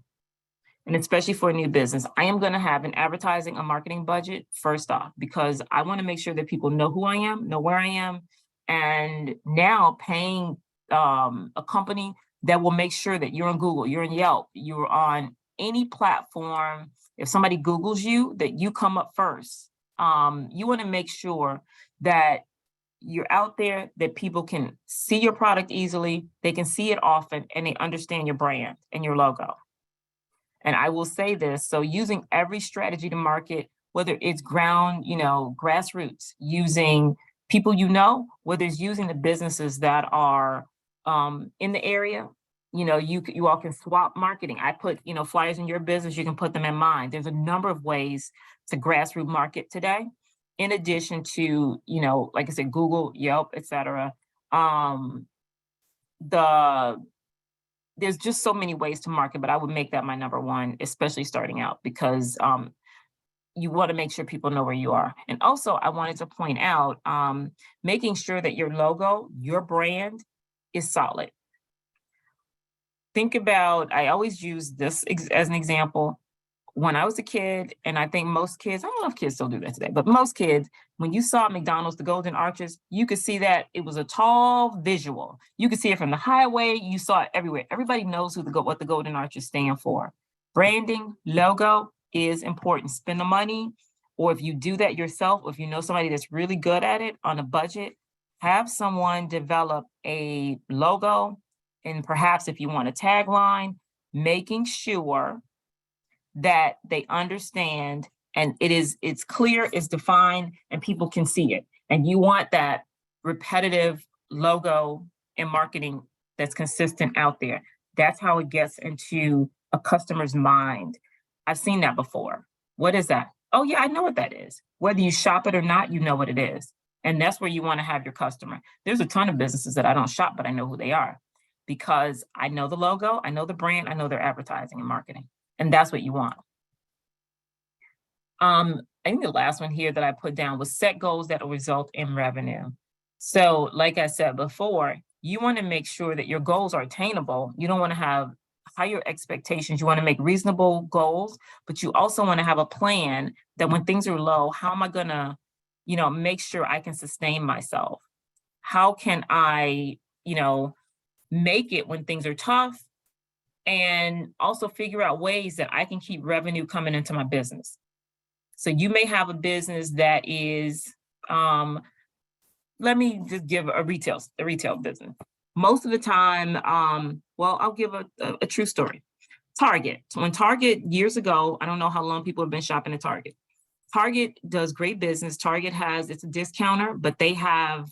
And especially for a new business, I am going to have an advertising, a marketing budget first off, because I want to make sure that people know who I am, know where I am, and now paying a company that will make sure that you're on Google, you're on Yelp, you're on any platform. If somebody Googles you, that you come up first. You want to make sure that you're out there, that people can see your product easily, they can see it often, and they understand your brand and your logo. And I will say this, so using every strategy to market, whether it's grassroots, using people whether it's using the businesses that are in the area, you all can swap marketing. I put, flyers in your business, you can put them in mine. There's a number of ways to grassroots market today, in addition to, like I said, Google, Yelp, et cetera. There's just so many ways to market, but I would make that my number one, especially starting out, because you want to make sure people know where you are. And also, I wanted to point out, making sure that your logo, your brand is solid. Think about, I always use this as an example. When I was a kid, and I think most kids, I don't know if kids still do that today, but most kids, when you saw McDonald's, the Golden Arches, you could see that it was a tall visual. You could see it from the highway. You saw it everywhere. Everybody knows what the Golden Arches stand for. Branding, logo is important. Spend the money, or if you do that yourself, or if you know somebody that's really good at it on a budget, have someone develop a logo And perhaps if you want a tagline, making sure that they understand and it's clear, it's defined, and people can see it. And you want that repetitive logo in marketing that's consistent out there. That's how it gets into a customer's mind. I've seen that before. What is that? Oh yeah, I know what that is. Whether you shop it or not, you know what it is. And that's where you want to have your customer. There's a ton of businesses that I don't shop, but I know who they are because I know the logo, I know the brand, I know their advertising and marketing. And that's what you want. I think the last one here that I put down was set goals that will result in revenue. So like I said before, you want to make sure that your goals are attainable. You don't want to have higher expectations. You want to make reasonable goals, but you also want to have a plan that when things are low, how am I going to, make sure I can sustain myself? How can I, make it when things are tough? And also figure out ways that I can keep revenue coming into my business. So you may have a business that is, let me just give a retail business. Most of the time, I'll give a true story. Target. When Target years ago, I don't know how long people have been shopping at Target. Target does great business. Target it's a discounter, but they have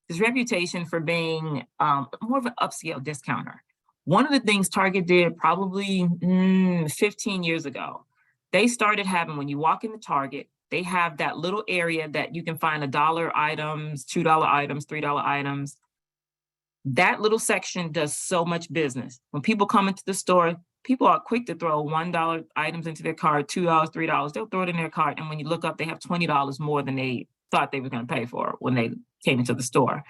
this reputation for being more of an upscale discounter. One of the things Target did probably 15 years ago, they started having, when you walk into Target, they have that little area that you can find $1 items, $2 items, $3 items. That little section does so much business. When people come into the store, people are quick to throw $1 items into their cart, $2, $3. They'll throw it in their cart. And when you look up, they have $20 more than they thought they were going to pay for when they came into the store.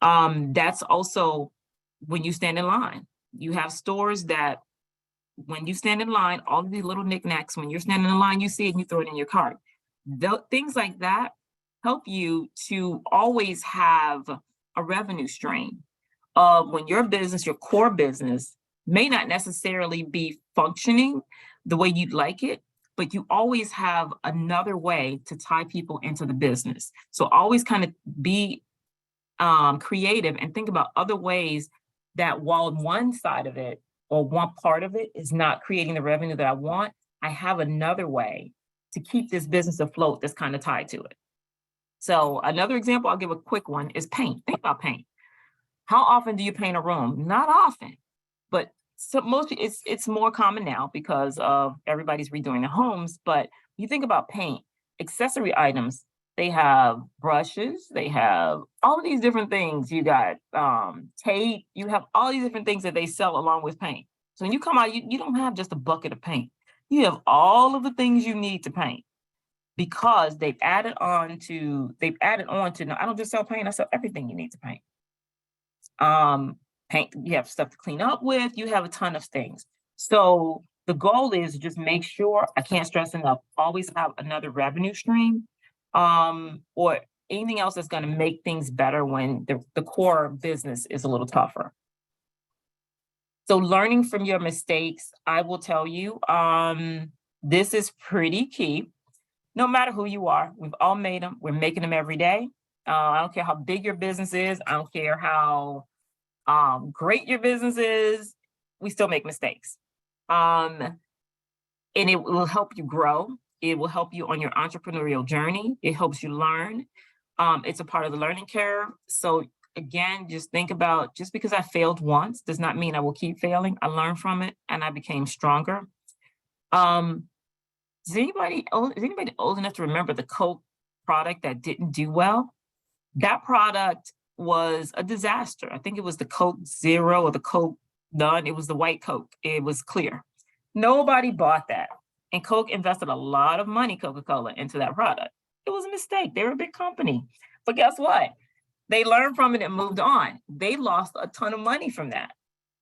That's also when you stand in line. You have stores that when you stand in line, all of these little knickknacks, when you're standing in line, you see it and you throw it in your cart. Things like that help you to always have a revenue stream. When your business, your core business, may not necessarily be functioning the way you'd like it, but you always have another way to tie people into the business. So always kind of be creative and think about other ways that while one side of it or one part of it is not creating the revenue that I want, I have another way to keep this business afloat that's kind of tied to it. So another example, I'll give a quick one, is paint. Think about paint. How often do you paint a room? Not often, but it's more common now because of everybody's redoing their homes. But you think about paint, accessory items, they have brushes, they have all of these different things. You got tape, you have all these different things that they sell along with paint. So when you come out, you don't have just a bucket of paint. You have all of the things you need to paint because they've added on to, no, I don't just sell paint, I sell everything you need to paint. Paint, you have stuff to clean up with, you have a ton of things. So the goal is just make sure, I can't stress enough, always have another revenue stream, or anything else that's going to make things better when the core business is a little tougher. So learning from your mistakes, I will tell you, this is pretty key. No matter who you are, we've all made them. We're making them every day. I don't care how big your business is. I don't care how great your business is. We still make mistakes. And it will help you grow. It will help you on your entrepreneurial journey. It helps you learn. It's a part of the learning curve. So again, just think about, just because I failed once does not mean I will keep failing. I learned from it and I became stronger. Is anybody old enough to remember the Coke product that didn't do well? That product was a disaster. I think it was the Coke Zero or the Coke None. It was the white Coke. It was clear. Nobody bought that. And Coke invested a lot of money, Coca-Cola, into that product. It was a mistake. They were a big company. But guess what? They learned from it and moved on. They lost a ton of money from that.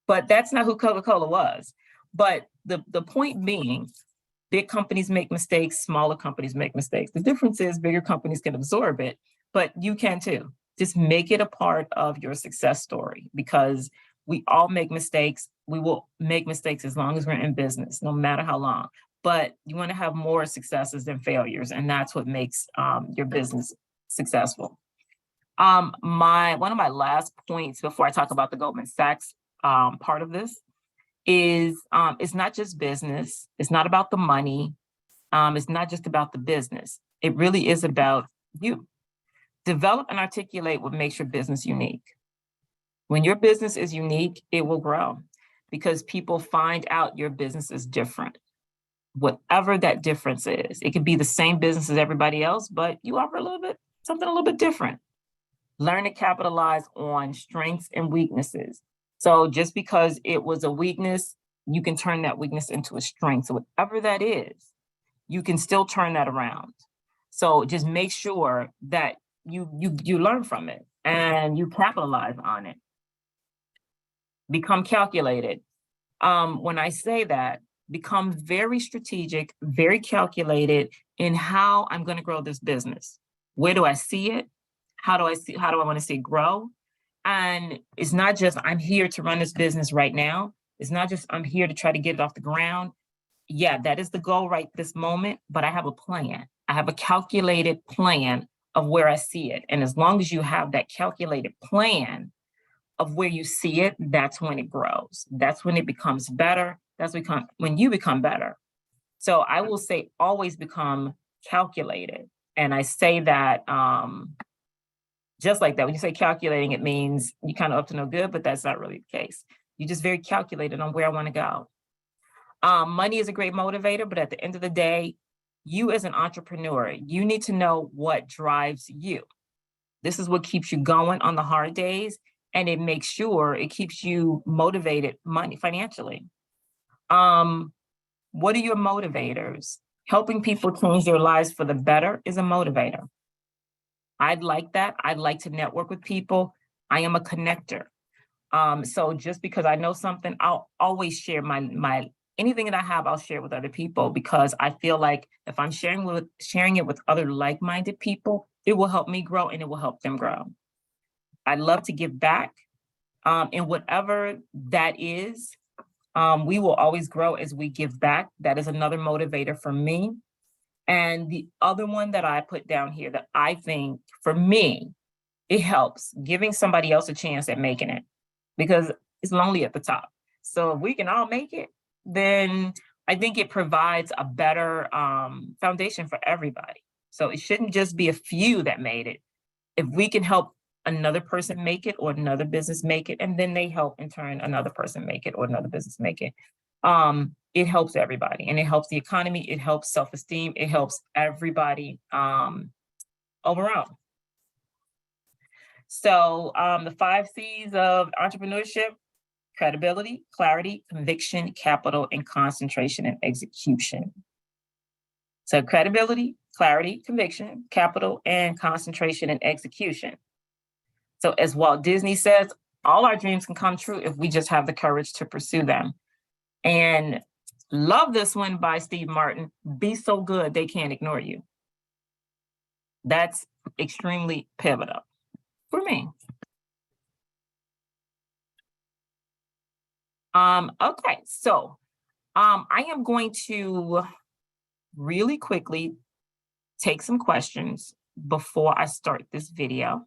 But that's not who Coca-Cola was. But the point being, big companies make mistakes, smaller companies make mistakes. The difference is bigger companies can absorb it, but you can too. Just make it a part of your success story, because we all make mistakes. We will make mistakes as long as we're in business, no matter how long. But you want to have more successes than failures, and that's what makes your business successful. One of my last points before I talk about the Goldman Sachs part of this is it's not just business. It's not about the money. It's not just about the business. It really is about you. Develop and articulate what makes your business unique. When your business is unique, it will grow because people find out your business is different. Whatever that difference is, it could be the same business as everybody else, but you offer something a little bit different. Learn to capitalize on strengths and weaknesses. So just because it was a weakness, you can turn that weakness into a strength. So whatever that is, you can still turn that around. So just make sure that you learn from it and you capitalize on it. Become calculated. When I say that, become very strategic, very calculated in how I'm going to grow this business. Where do I see it? How do I want to see it grow? And it's not just I'm here to run this business right now. It's not just I'm here to try to get it off the ground. Yeah, that is the goal right this moment, but I have a plan. I have a calculated plan of where I see it. And as long as you have that calculated plan of where you see it, that's when it grows. That's when it becomes better. When you become better. So I will say always become calculated. And I say that just like that. When you say calculating, it means you kind of up to no good, but that's not really the case. You're just very calculated on where I want to go. Money is a great motivator, but at the end of the day, you as an entrepreneur, you need to know what drives you. This is what keeps you going on the hard days, and it makes sure it keeps you motivated financially. What are your motivators? Helping people change their lives for the better is a motivator. I'd like that. I'd like to network with people. I am a connector. So just because I know something, I'll always share my anything that I have, I'll share with other people because I feel like if I'm sharing it with other like-minded people, it will help me grow and it will help them grow. I love to give back, and whatever that is, we will always grow as we give back. That is another motivator for me. And the other one that I put down here that I think for me, it helps giving somebody else a chance at making it because it's lonely at the top. So if we can all make it, then I think it provides a better foundation for everybody. So it shouldn't just be a few that made it. If we can help another person make it or another business make it, and then they help in turn another person make it or another business make it, it helps everybody and it helps the economy, it helps self-esteem, it helps everybody overall. So the 5 C's of entrepreneurship: credibility, clarity, conviction, capital, and concentration and execution. So credibility, clarity, conviction, capital, and concentration and execution. So as Walt Disney says, all our dreams can come true if we just have the courage to pursue them. And love this one by Steve Martin, be so good they can't ignore you. That's extremely pivotal for me. Okay, so I am going to really quickly take some questions before I start this video.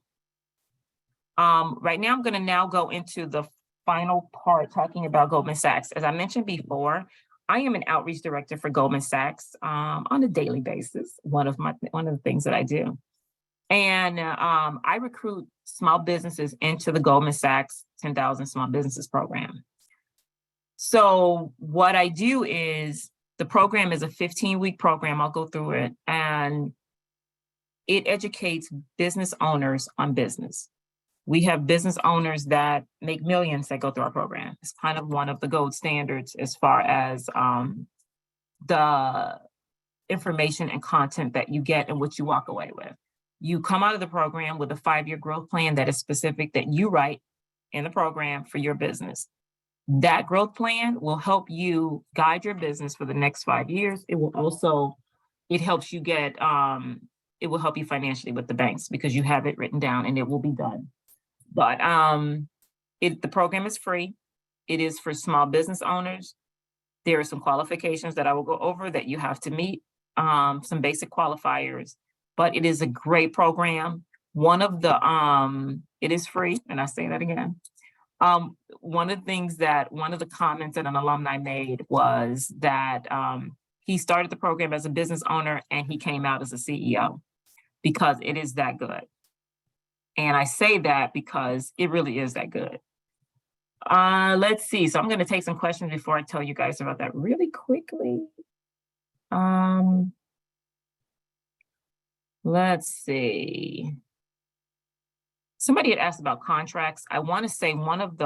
Right now, I'm going to now go into the final part talking about Goldman Sachs. As I mentioned before, I am an outreach director for Goldman Sachs on a daily basis. One of the things that I do, and I recruit small businesses into the Goldman Sachs 10,000 Small Businesses Program. So what I do is the program is a 15-week program. I'll go through it, and it educates business owners on business. We have business owners that make millions that go through our program. It's kind of one of the gold standards as far as the information and content that you get and what you walk away with. You come out of the program with a 5-year growth plan that is specific that you write in the program for your business. That growth plan will help you guide your business for the next 5 years. It will also, it helps you get, it will help you financially with the banks because you have it written down and it will be done. But the program is free. It is for small business owners. There are some qualifications that I will go over that you have to meet, some basic qualifiers, but it is a great program. One of the, it is free, and I say that again. One of the comments that an alumni made was that he started the program as a business owner and he came out as a CEO because it is that good. And I say that because it really is that good. Let's see. So I'm going to take some questions before I tell you guys about that really quickly. Let's see. Somebody had asked about contracts. I want to say one of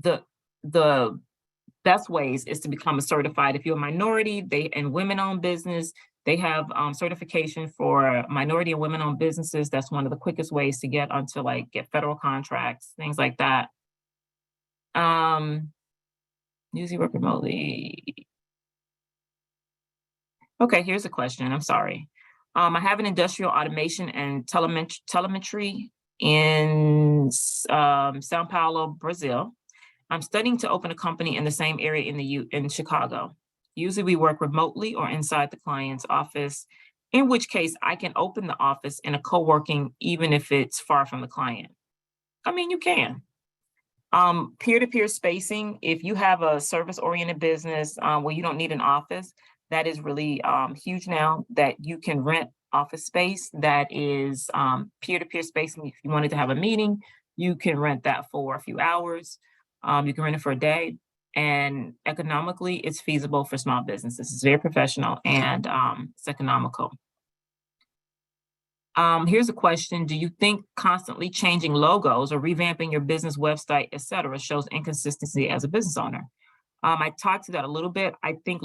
the best ways is to become a certified. If you're a minority, and women-owned business, they have certification for minority and women-owned businesses. That's one of the quickest ways to get onto get federal contracts, things like that. Usually work remotely. Okay, here's a question. I'm sorry. I have an industrial automation and telemetry in Sao Paulo, Brazil. I'm studying to open a company in the same area in Chicago. Usually we work remotely or inside the client's office, in which case I can open the office in a co-working, even if it's far from the client. I mean, you can. Peer-to-peer spacing, if you have a service-oriented business where you don't need an office, that is really huge now, that you can rent office space that is peer-to-peer spacing. If you wanted to have a meeting, you can rent that for a few hours. You can rent it for a day, and economically, it's feasible for small businesses. It's very professional and it's economical. Here's a question. Do you think constantly changing logos or revamping your business website, et cetera, shows inconsistency as a business owner? I talked to that a little bit. I think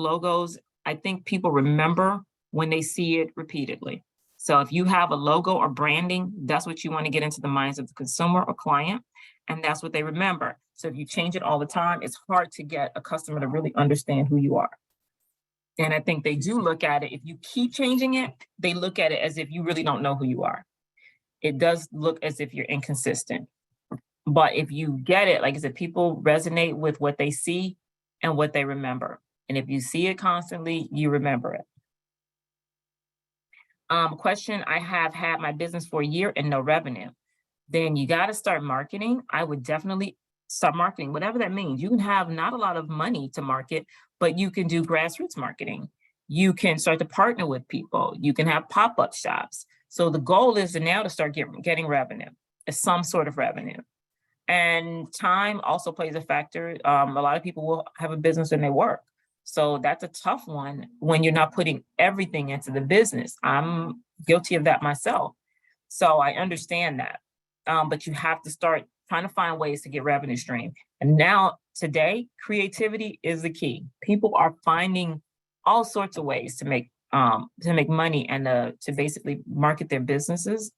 people remember when they see it repeatedly. So if you have a logo or branding, that's what you want to get into the minds of the consumer or client, and that's what they remember. So if you change it all the time, it's hard to get a customer to really understand who you are. And I think they do look at it. If you keep changing it, they look at it as if you really don't know who you are. It does look as if you're inconsistent. But if you get it, like I said, people resonate with what they see and what they remember. And if you see it constantly, you remember it. Question, I have had my business for a year and no revenue. Then you got to start marketing. I would definitely start marketing, whatever that means. You can have not a lot of money to market, but you can do grassroots marketing. You can start to partner with people. You can have pop-up shops. So the goal is to start getting revenue, some sort of revenue. And time also plays a factor. A lot of people will have a business and they work. So that's a tough one when you're not putting everything into the business. I'm guilty of that myself. So I understand that. But you have to start trying to find ways to get revenue stream. And now today, creativity is the key. People are finding all sorts of ways to make money and to basically market their businesses.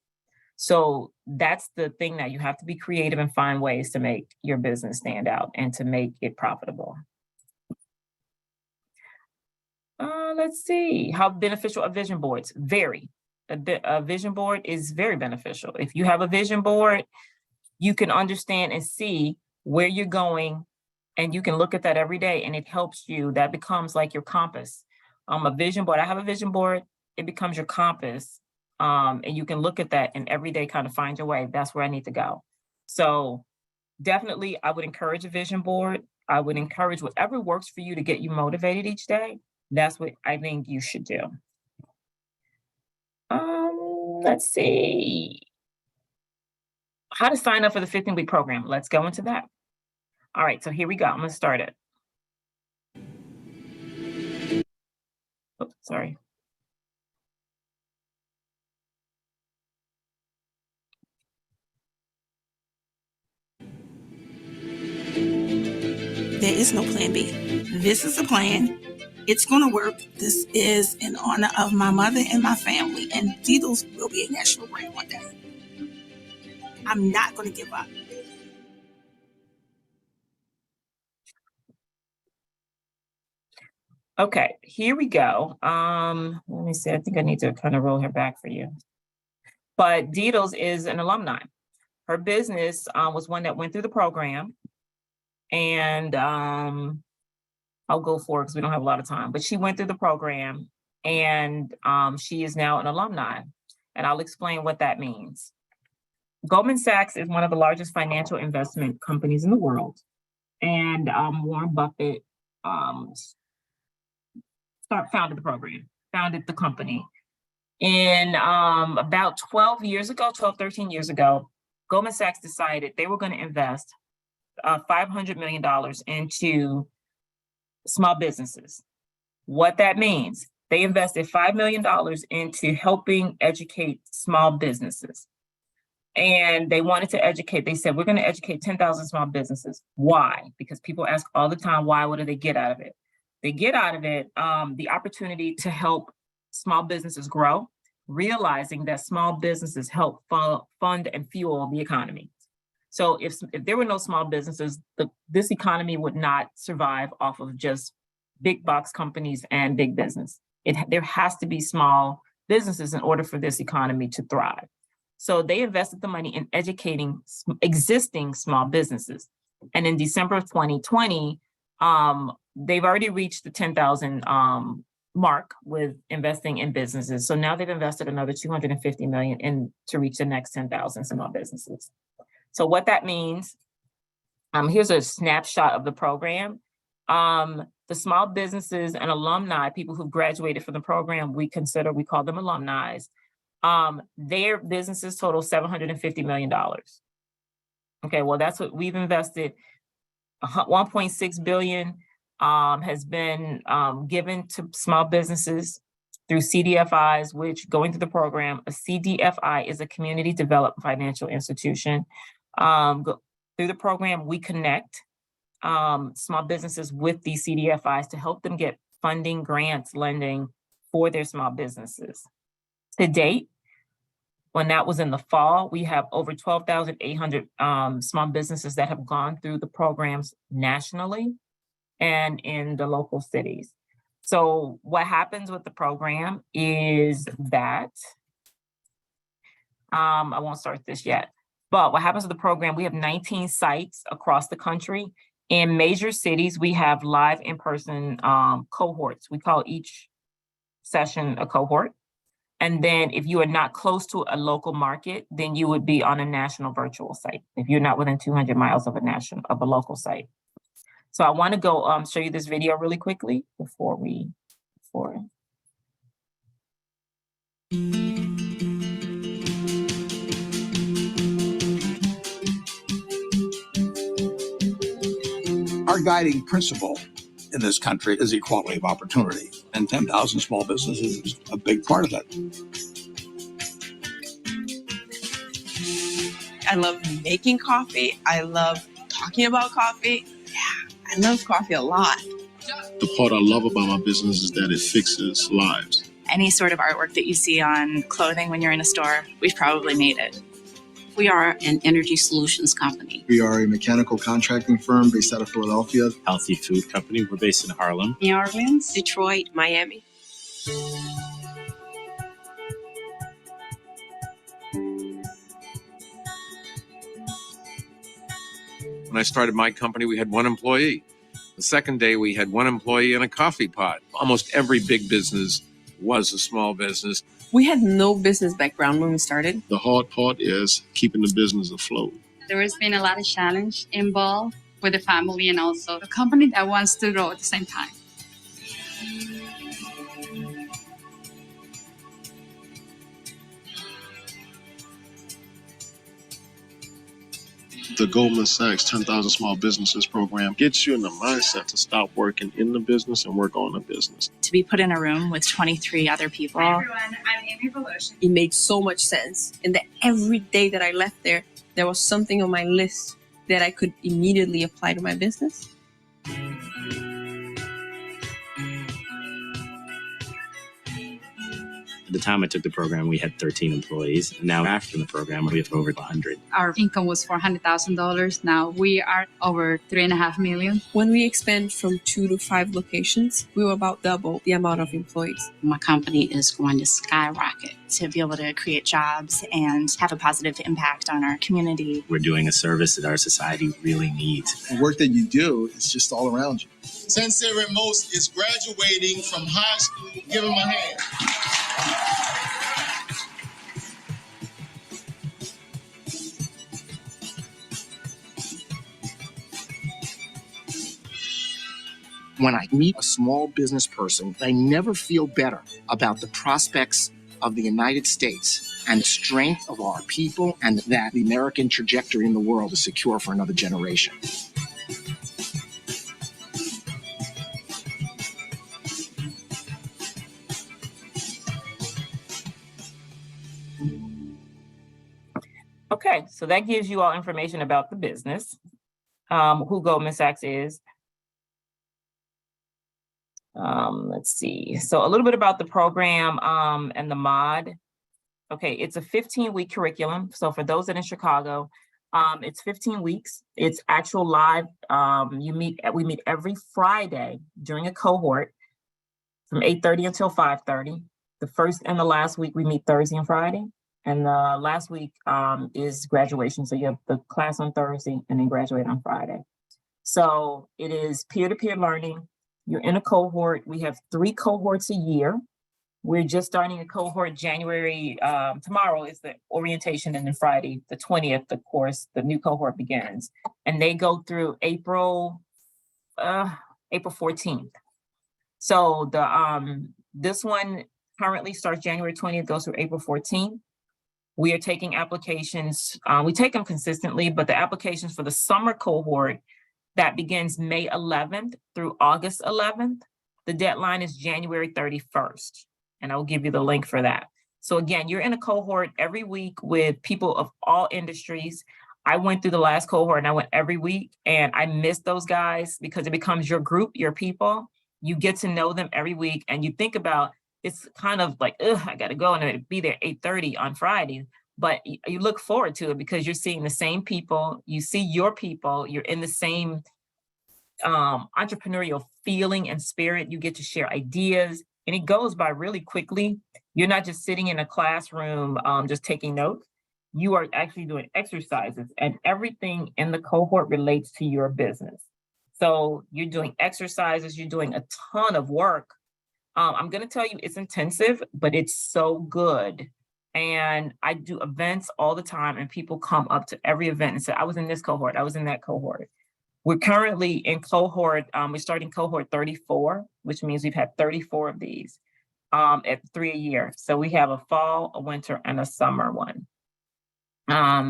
So that's the thing, that you have to be creative and find ways to make your business stand out and to make it profitable. Let's see, how beneficial are vision boards? Very. A vision board is very beneficial. If you have a vision board, you can understand and see where you're going, and you can look at that every day, and it helps you. That becomes like your compass. A vision board, I have a vision board, it becomes your compass. And you can look at that and every day kind of find your way. That's where I need to go. So definitely, I would encourage a vision board. I would encourage whatever works for you to get you motivated each day. That's what I think you should do. Let's see. How to sign up for the 15-week program. Let's go into that. All right, so here we go. I'm going to start it. Oops, sorry. There is no plan B. This is the plan. It's going to work. This is in honor of my mother and my family, and Deedles will be a national brand one day. I'm not going to give up. Okay, here we go. Let me see. I think I need to kind of roll her back for you. But Deedles is an alumni. Her business was one that went through the program, and I'll go for it because we don't have a lot of time, but she went through the program, and she is now an alumni. and I'll explain what that means. Goldman Sachs is one of the largest financial investment companies in the world. And Warren Buffett founded the program, founded the company. In about 13 years ago, Goldman Sachs decided they were going to invest $500 million into small businesses. What that means, they invested $5 million into helping educate small businesses. And they wanted to educate, they said, we're going to educate 10,000 small businesses. Why? Because people ask all the time, why? What do they get out of it? They get out of it the opportunity to help small businesses grow, realizing that small businesses help fund and fuel the economy. So if there were no small businesses, this economy would not survive off of just big box companies and big business. There has to be small businesses in order for this economy to thrive. So they invested the money in educating existing small businesses. And in December of 2020, they've already reached the 10,000 mark with investing in businesses. So now they've invested another $250 million to reach the next 10,000 small businesses. So what that means, here's a snapshot of the program. The small businesses and alumni, people who graduated from the program, we call them alumni. Their businesses total $750 million. Okay, well, that's what we've invested. 1.6 billion has been given to small businesses through CDFIs, which going through the program, a CDFI is a community developed financial institution. Through the program, we connect small businesses with these CDFIs to help them get funding, grants, lending for their small businesses. To date, when that was in the fall, we have over 12,800 small businesses that have gone through the programs nationally and in the local cities. So what happens with the program is that, I won't start this yet, but what happens with the program, we have 19 sites across the country. In major cities, we have live in-person cohorts. We call each session a cohort. And then if you are not close to a local market, then you would be on a national virtual site if you're not within 200 miles of a local site. So I want to go show you this video really quickly before. Our guiding principle in this country is equality of opportunity, and 10,000 small businesses is a big part of that. I love making coffee. I love talking about coffee. Yeah, I love coffee a lot. The part I love about my business is that it fixes lives. Any sort of artwork that you see on clothing when you're in a store, we've probably made it. We are an energy solutions company. We are a mechanical contracting firm based out of Philadelphia. Healthy food company. We're based in Harlem. New Orleans, Detroit, Miami. When I started my company, we had one employee. The second day, we had one employee and a coffee pot. Almost every big business was a small business. We had no business background when we started. The hard part is keeping the business afloat. There has been a lot of challenge involved with the family and also the company that wants to grow at the same time. The Goldman Sachs 10,000 Small Businesses program gets you in the mindset to stop working in the business and work on the business. To be put in a room with 23 other people. Hi everyone, I'm Amy Belushi. It made so much sense. And that every day that I left there was something on my list that I could immediately apply to my business. At the time I took the program, we had 13 employees. Now after the program, we have over 100. Our income was $400,000. Now we are over $3.5 million. When we expand from 2 to 5 locations, we will about double the amount of employees. My company is going to skyrocket to be able to create jobs and have a positive impact on our community. We're doing a service that our society really needs. The work that you do is just all around you. Sensei Ramos is graduating from high school. Give him a hand. When I meet a small business person, I never feel better about the prospects of the United States and the strength of our people, and that the American trajectory in the world is secure for another generation. Okay, so that gives you all information about the business, who Goldman Sachs is. Let's see. So a little bit about the program and the mod. Okay, it's a 15-week curriculum. So for those that are in Chicago, it's 15 weeks. It's actual live. We meet every Friday during a cohort from 8:30 until 5:30. The first and the last week we meet Thursday and Friday. And the last week is graduation. So you have the class on Thursday and then graduate on Friday. So it is peer-to-peer learning. You're in a cohort. We have 3 cohorts a year. We're just starting a cohort January. Tomorrow is the orientation, and then Friday, the 20th, of course, the new cohort begins. And they go through April 14th. So this one currently starts January 20th, goes through April 14th. We are taking applications. We take them consistently, but the applications for the summer cohort that begins May 11th through August 11th, the deadline is January 31st. And I'll give you the link for that. So again, you're in a cohort every week with people of all industries. I went through the last cohort and I went every week, and I miss those guys because it becomes your group, your people. You get to know them every week, and you think about, it's kind of like, I got to go and be there 8:30 on Friday. But you look forward to it because you're seeing the same people. You see your people. You're in the same entrepreneurial feeling and spirit. You get to share ideas, and it goes by really quickly. You're not just sitting in a classroom just taking notes. You are actually doing exercises, and everything in the cohort relates to your business. So you're doing exercises. You're doing a ton of work. I'm going to tell you it's intensive, but it's so good. And I do events all the time, and people come up to every event and say, I was in this cohort, I was in that cohort. We're currently in cohort, we're starting cohort 34, which means we've had 34 of these at 3 a year. So we have a fall, a winter, and a summer one.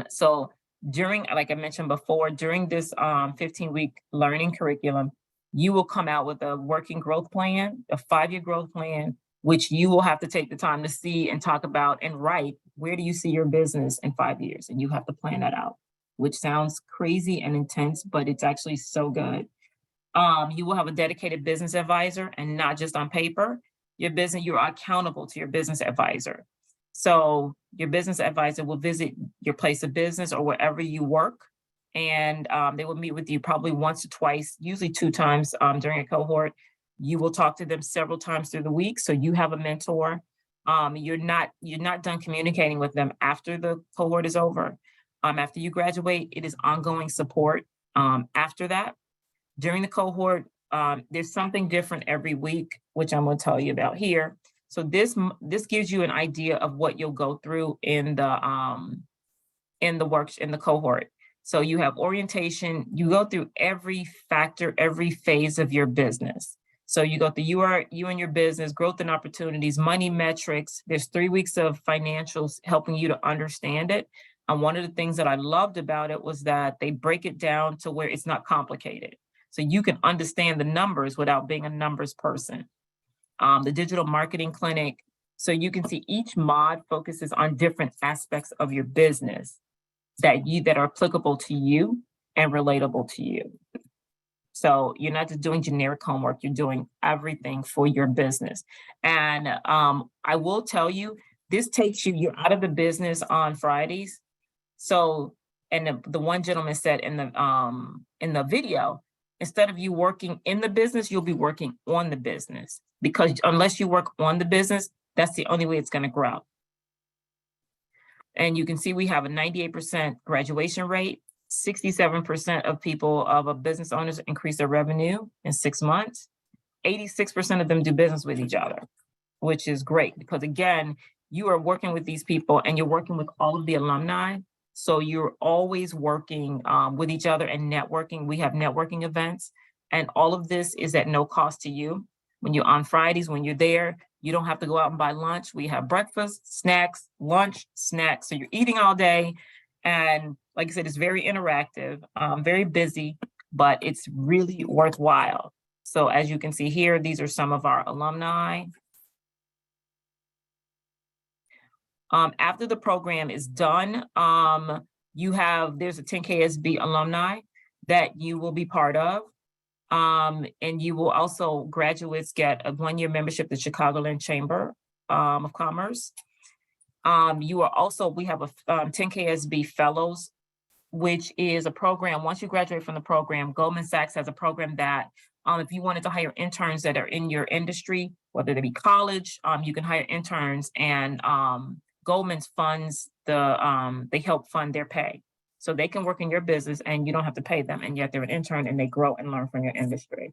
So during, like I mentioned before, during this 15-week learning curriculum, you will come out with a working growth plan, a 5-year growth plan, which you will have to take the time to see and talk about and write. Where do you see your business in 5 years? And you have to plan that out, which sounds crazy and intense, but it's actually so good. You will have a dedicated business advisor, and not just on paper. You're accountable to your business advisor. So your business advisor will visit your place of business or wherever you work, and they will meet with you probably once or twice, usually 2 times during a cohort. You will talk to them several times through the week, so you have a mentor. You're not done communicating with them after the cohort is over. After you graduate, it is ongoing support after that. During the cohort, there's something different every week, which I'm going to tell you about here. So this gives you an idea of what you'll go through in the cohort. So you have orientation. You go through every factor, every phase of your business. So you go through you and your business, growth and opportunities, money metrics. There's 3 weeks of financials helping you to understand it. And one of the things that I loved about it was that they break it down to where it's not complicated. So you can understand the numbers without being a numbers person. The digital marketing clinic. So you can see each mod focuses on different aspects of your business that are applicable to you and relatable to you. So you're not just doing generic homework, you're doing everything for your business. And I will tell you, this takes you're out of the business on Fridays. So, and the one gentleman said in the video, instead of you working in the business, you'll be working on the business, because unless you work on the business, that's the only way it's going to grow. And you can see we have a 98% graduation rate. 67% of business owners increase their revenue in 6 months. 86% of them do business with each other, which is great because, again, you are working with these people and you're working with all of the alumni. So you're always working with each other and networking. We have networking events. And all of this is at no cost to you. When you're on Fridays, when you're there, you don't have to go out and buy lunch. We have breakfast, snacks, lunch, snacks. So you're eating all day. And like I said, it's very interactive, very busy, but it's really worthwhile. So as you can see here, these are some of our alumni. After the program is done, there's a 10KSB alumni that you will be part of. And you will also, graduates get a 1-year membership to the Chicagoland Chamber of Commerce. We have a 10KSB Fellows, which is a program. Once you graduate from the program, Goldman Sachs has a program that if you wanted to hire interns that are in your industry, whether they be college, you can hire interns, and Goldman funds they help fund their pay. So they can work in your business and you don't have to pay them, and yet they're an intern and they grow and learn from your industry.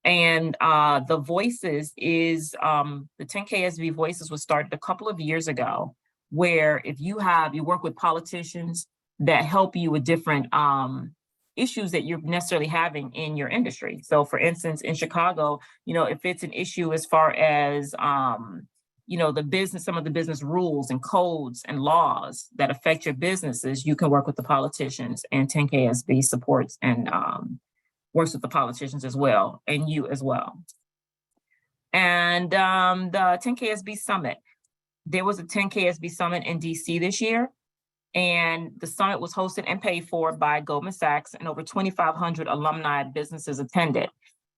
And the Voices is, the 10KSB Voices was started a couple of years ago, where if you work with politicians that help you with different issues that you're necessarily having in your industry. So for instance, in Chicago, if it's an issue as far as, some of the business rules and codes and laws that affect your businesses, you can work with the politicians, and 10KSB supports and works with the politicians as well, and you as well. And the 10KSB Summit, there was a 10KSB Summit in DC this year, and the summit was hosted and paid for by Goldman Sachs, and over 2,500 alumni businesses attended.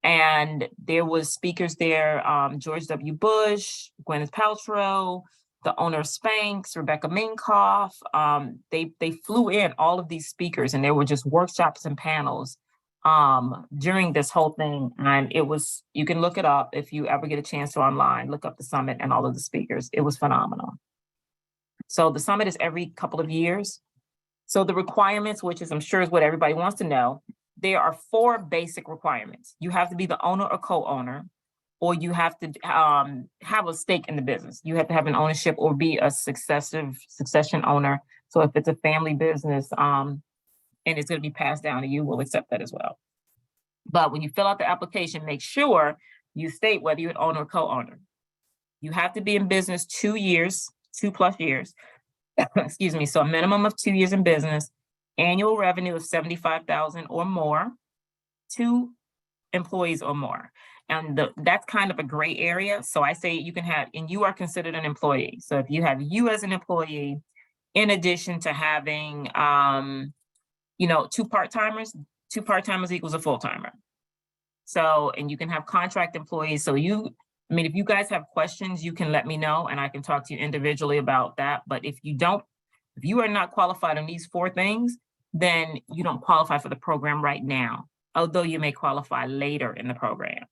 And there was speakers there, George W. Bush, Gwyneth Paltrow, the owner of Spanx, Rebecca Minkoff. They flew in all of these speakers, and there were just workshops and panels during this whole thing. And you can look it up if you ever get a chance to online, look up the summit and all of the speakers. It was phenomenal. So the summit is every couple of years. So the requirements, which is I'm sure is what everybody wants to know, there are 4 basic requirements. You have to be the owner or co-owner, or you have to have a stake in the business. You have to have an ownership or be a succession owner. So if it's a family business and it's going to be passed down to you, we'll accept that as well. But when you fill out the application, make sure you state whether you're an owner or co-owner. You have to be in business 2 plus years, excuse me. So a minimum of 2 years in business, annual revenue of $75,000 or more, 2 employees or more. And that's kind of a gray area. So I say you can have, and you are considered an employee. So if you have you as an employee, in addition to having, 2 part-timers equals a full-timer. So, and you can have contract employees. So if you guys have questions, you can let me know and I can talk to you individually about that. But if you are not qualified on these 4 things, then you don't qualify for the program right now, although you may qualify later in the program.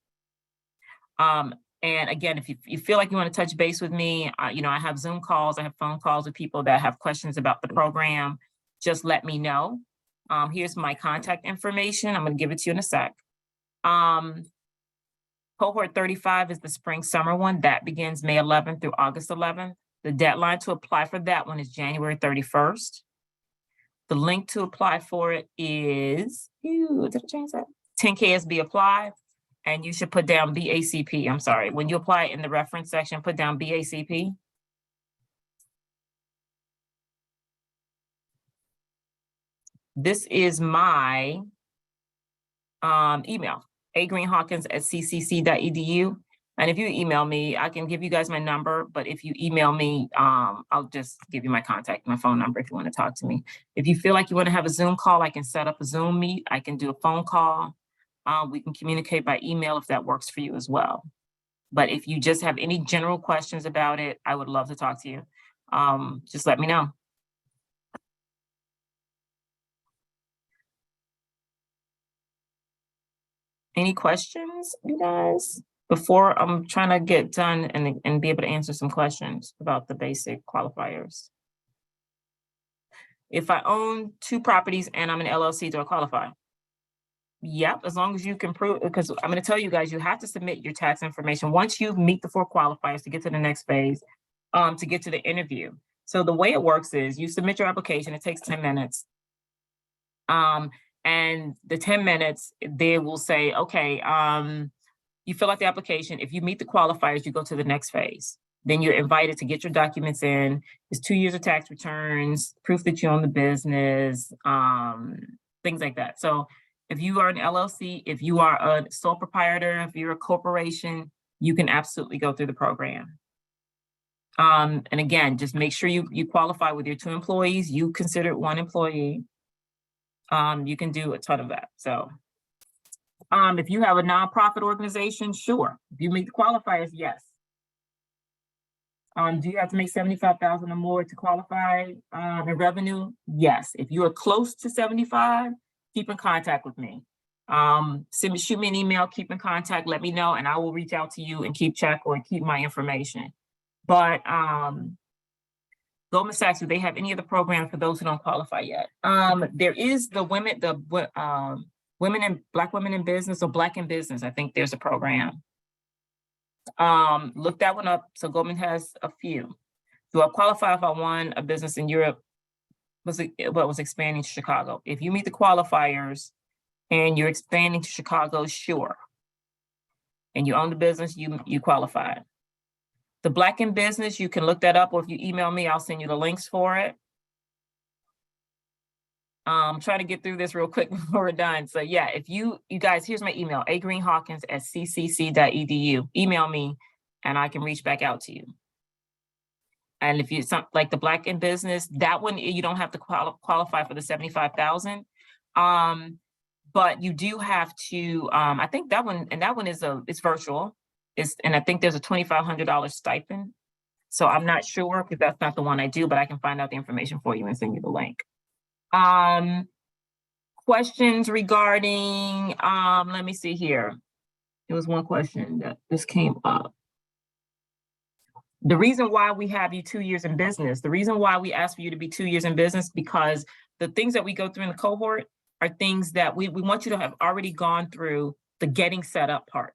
And again, if you feel like you want to touch base with me, I have Zoom calls, I have phone calls with people that have questions about the program. Just let me know. Here's my contact information. I'm going to give it to you in a sec. Cohort 35 is the spring summer one that begins May 11th through August 11th. The deadline to apply for that one is January 31st. The link to apply for it is, did I change that? 10KSB apply, and you should put down BACP. I'm sorry. When you apply in the reference section, put down BACP. This is my email, agreenhawkins@ccc.edu. And if you email me, I can give you guys my number, but if you email me, I'll just give you my phone number if you want to talk to me. If you feel like you want to have a Zoom call, I can set up a Zoom meet. I can do a phone call. We can communicate by email if that works for you as well. But if you just have any general questions about it, I would love to talk to you. Just let me know. Any questions, you guys? Before I'm trying to get done and be able to answer some questions about the basic qualifiers. If I own 2 properties and I'm an LLC, do I qualify? Yep, as long as you can prove, because I'm going to tell you guys, you have to submit your tax information once you meet the 4 qualifiers to get to the next phase, to get to the interview. So the way it works is you submit your application, it takes 10 minutes. And the 10 minutes, they will say, okay, you fill out the application. If you meet the qualifiers, you go to the next phase. Then you're invited to get your documents in. It's 2 years of tax returns, proof that you own the business, things like that. So if you are an LLC, if you are a sole proprietor, if you're a corporation, you can absolutely go through the program. And again, just make sure you qualify with your 2 employees. You consider 1 employee. You can do a ton of that. So if you have a nonprofit organization, sure. If you meet the qualifiers, yes. Do you have to make 75,000 or more to qualify in revenue? Yes. If you are close to 75, keep in contact with me. Shoot me an email, keep in contact, let me know, and I will reach out to you and keep check or keep my information. But Goldman Sachs, do they have any other program for those who don't qualify yet? There is the Black women in business or Black in business. I think there's a program. Look that one up. So Goldman has a few. Do I qualify if I won a business in Europe? Was expanding to Chicago? If you meet the qualifiers and you're expanding to Chicago, sure. And you own the business, you qualify. The Black in business, you can look that up, or if you email me, I'll send you the links for it. Try to get through this real quick before we're done. So yeah, if you guys, here's my email, agreenhawkins@ccc.edu. Email me and I can reach back out to you. And if you like the Black in business, that one, you don't have to qualify for the 75,000. But you do have to, I think that one, and that one is it's virtual. And I think there's a $2,500 stipend. So I'm not sure because that's not the one I do, but I can find out the information for you and send you the link. Questions regarding, let me see here. There was one question that just came up. The reason why we have you 2 years in business, the reason why we ask for you to be 2 years in business, because the things that we go through in the cohort are things that we want you to have already gone through the getting set up part.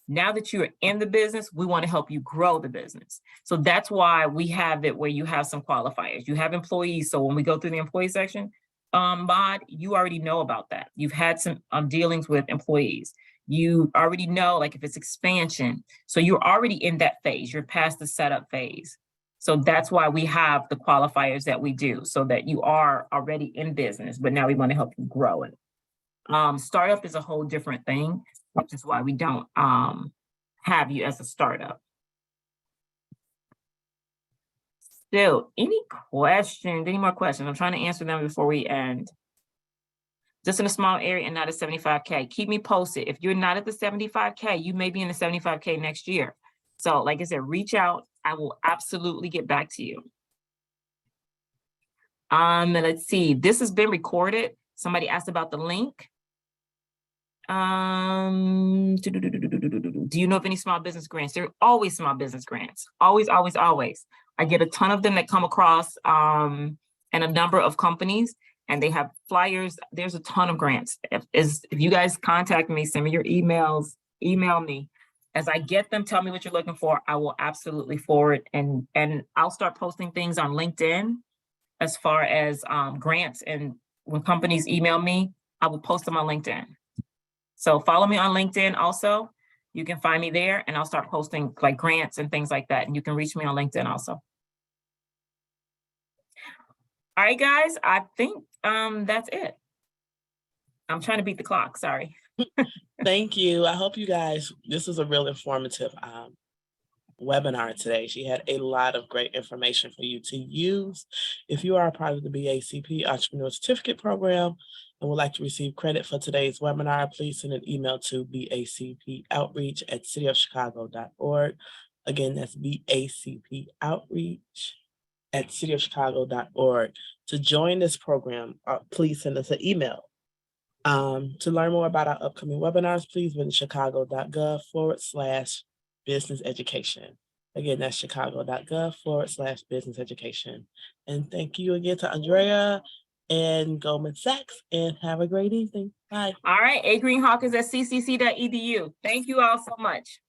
Now that you're in the business, we want to help you grow the business. So that's why we have it where you have some qualifiers. You have employees. So when we go through the employee section, Maud, you already know about that. You've had some dealings with employees. You already know, like if it's expansion. So you're already in that phase. You're past the setup phase. So that's why we have the qualifiers that we do, so that you are already in business, but now we want to help you grow it. Startup is a whole different thing, which is why we don't have you as a startup. Still, any more questions? I'm trying to answer them before we end. Just in a small area and not at 75K. Keep me posted. If you're not at the 75K, you may be in the 75K next year. So like I said, reach out. I will absolutely get back to you. Let's see. This has been recorded. Somebody asked about the link. Do you know of any small business grants? There are always small business grants. Always, always, always. I get a ton of them that come across and a number of companies, and they have flyers. There's a ton of grants. If you guys contact me, send me your emails, email me. As I get them, tell me what you're looking for. I will absolutely forward, and I'll start posting things on LinkedIn as far as grants. And when companies email me, I will post them on LinkedIn. So follow me on LinkedIn also. You can find me there, and I'll start posting like grants and things like that. And you can reach me on LinkedIn also. All right, guys, I think that's it. I'm trying to beat the clock, sorry. Thank you. I hope you guys, this was a real informative webinar today. She had a lot of great information for you to use. If you are a part of the BACP Entrepreneur Certificate Program and would like to receive credit for today's webinar, please send an email to bacpoutreach@cityofchicago.org. Again, that's bacpoutreach@cityofchicago.org. To join this program, please send us an email. To learn more about our upcoming webinars, please visit chicago.gov/business education. Again, that's chicago.gov/business education. And thank you again to Audria and Goldman Sachs, and have a great evening. Bye. All right, agreenhawkins@ccc.edu. Thank you all so much.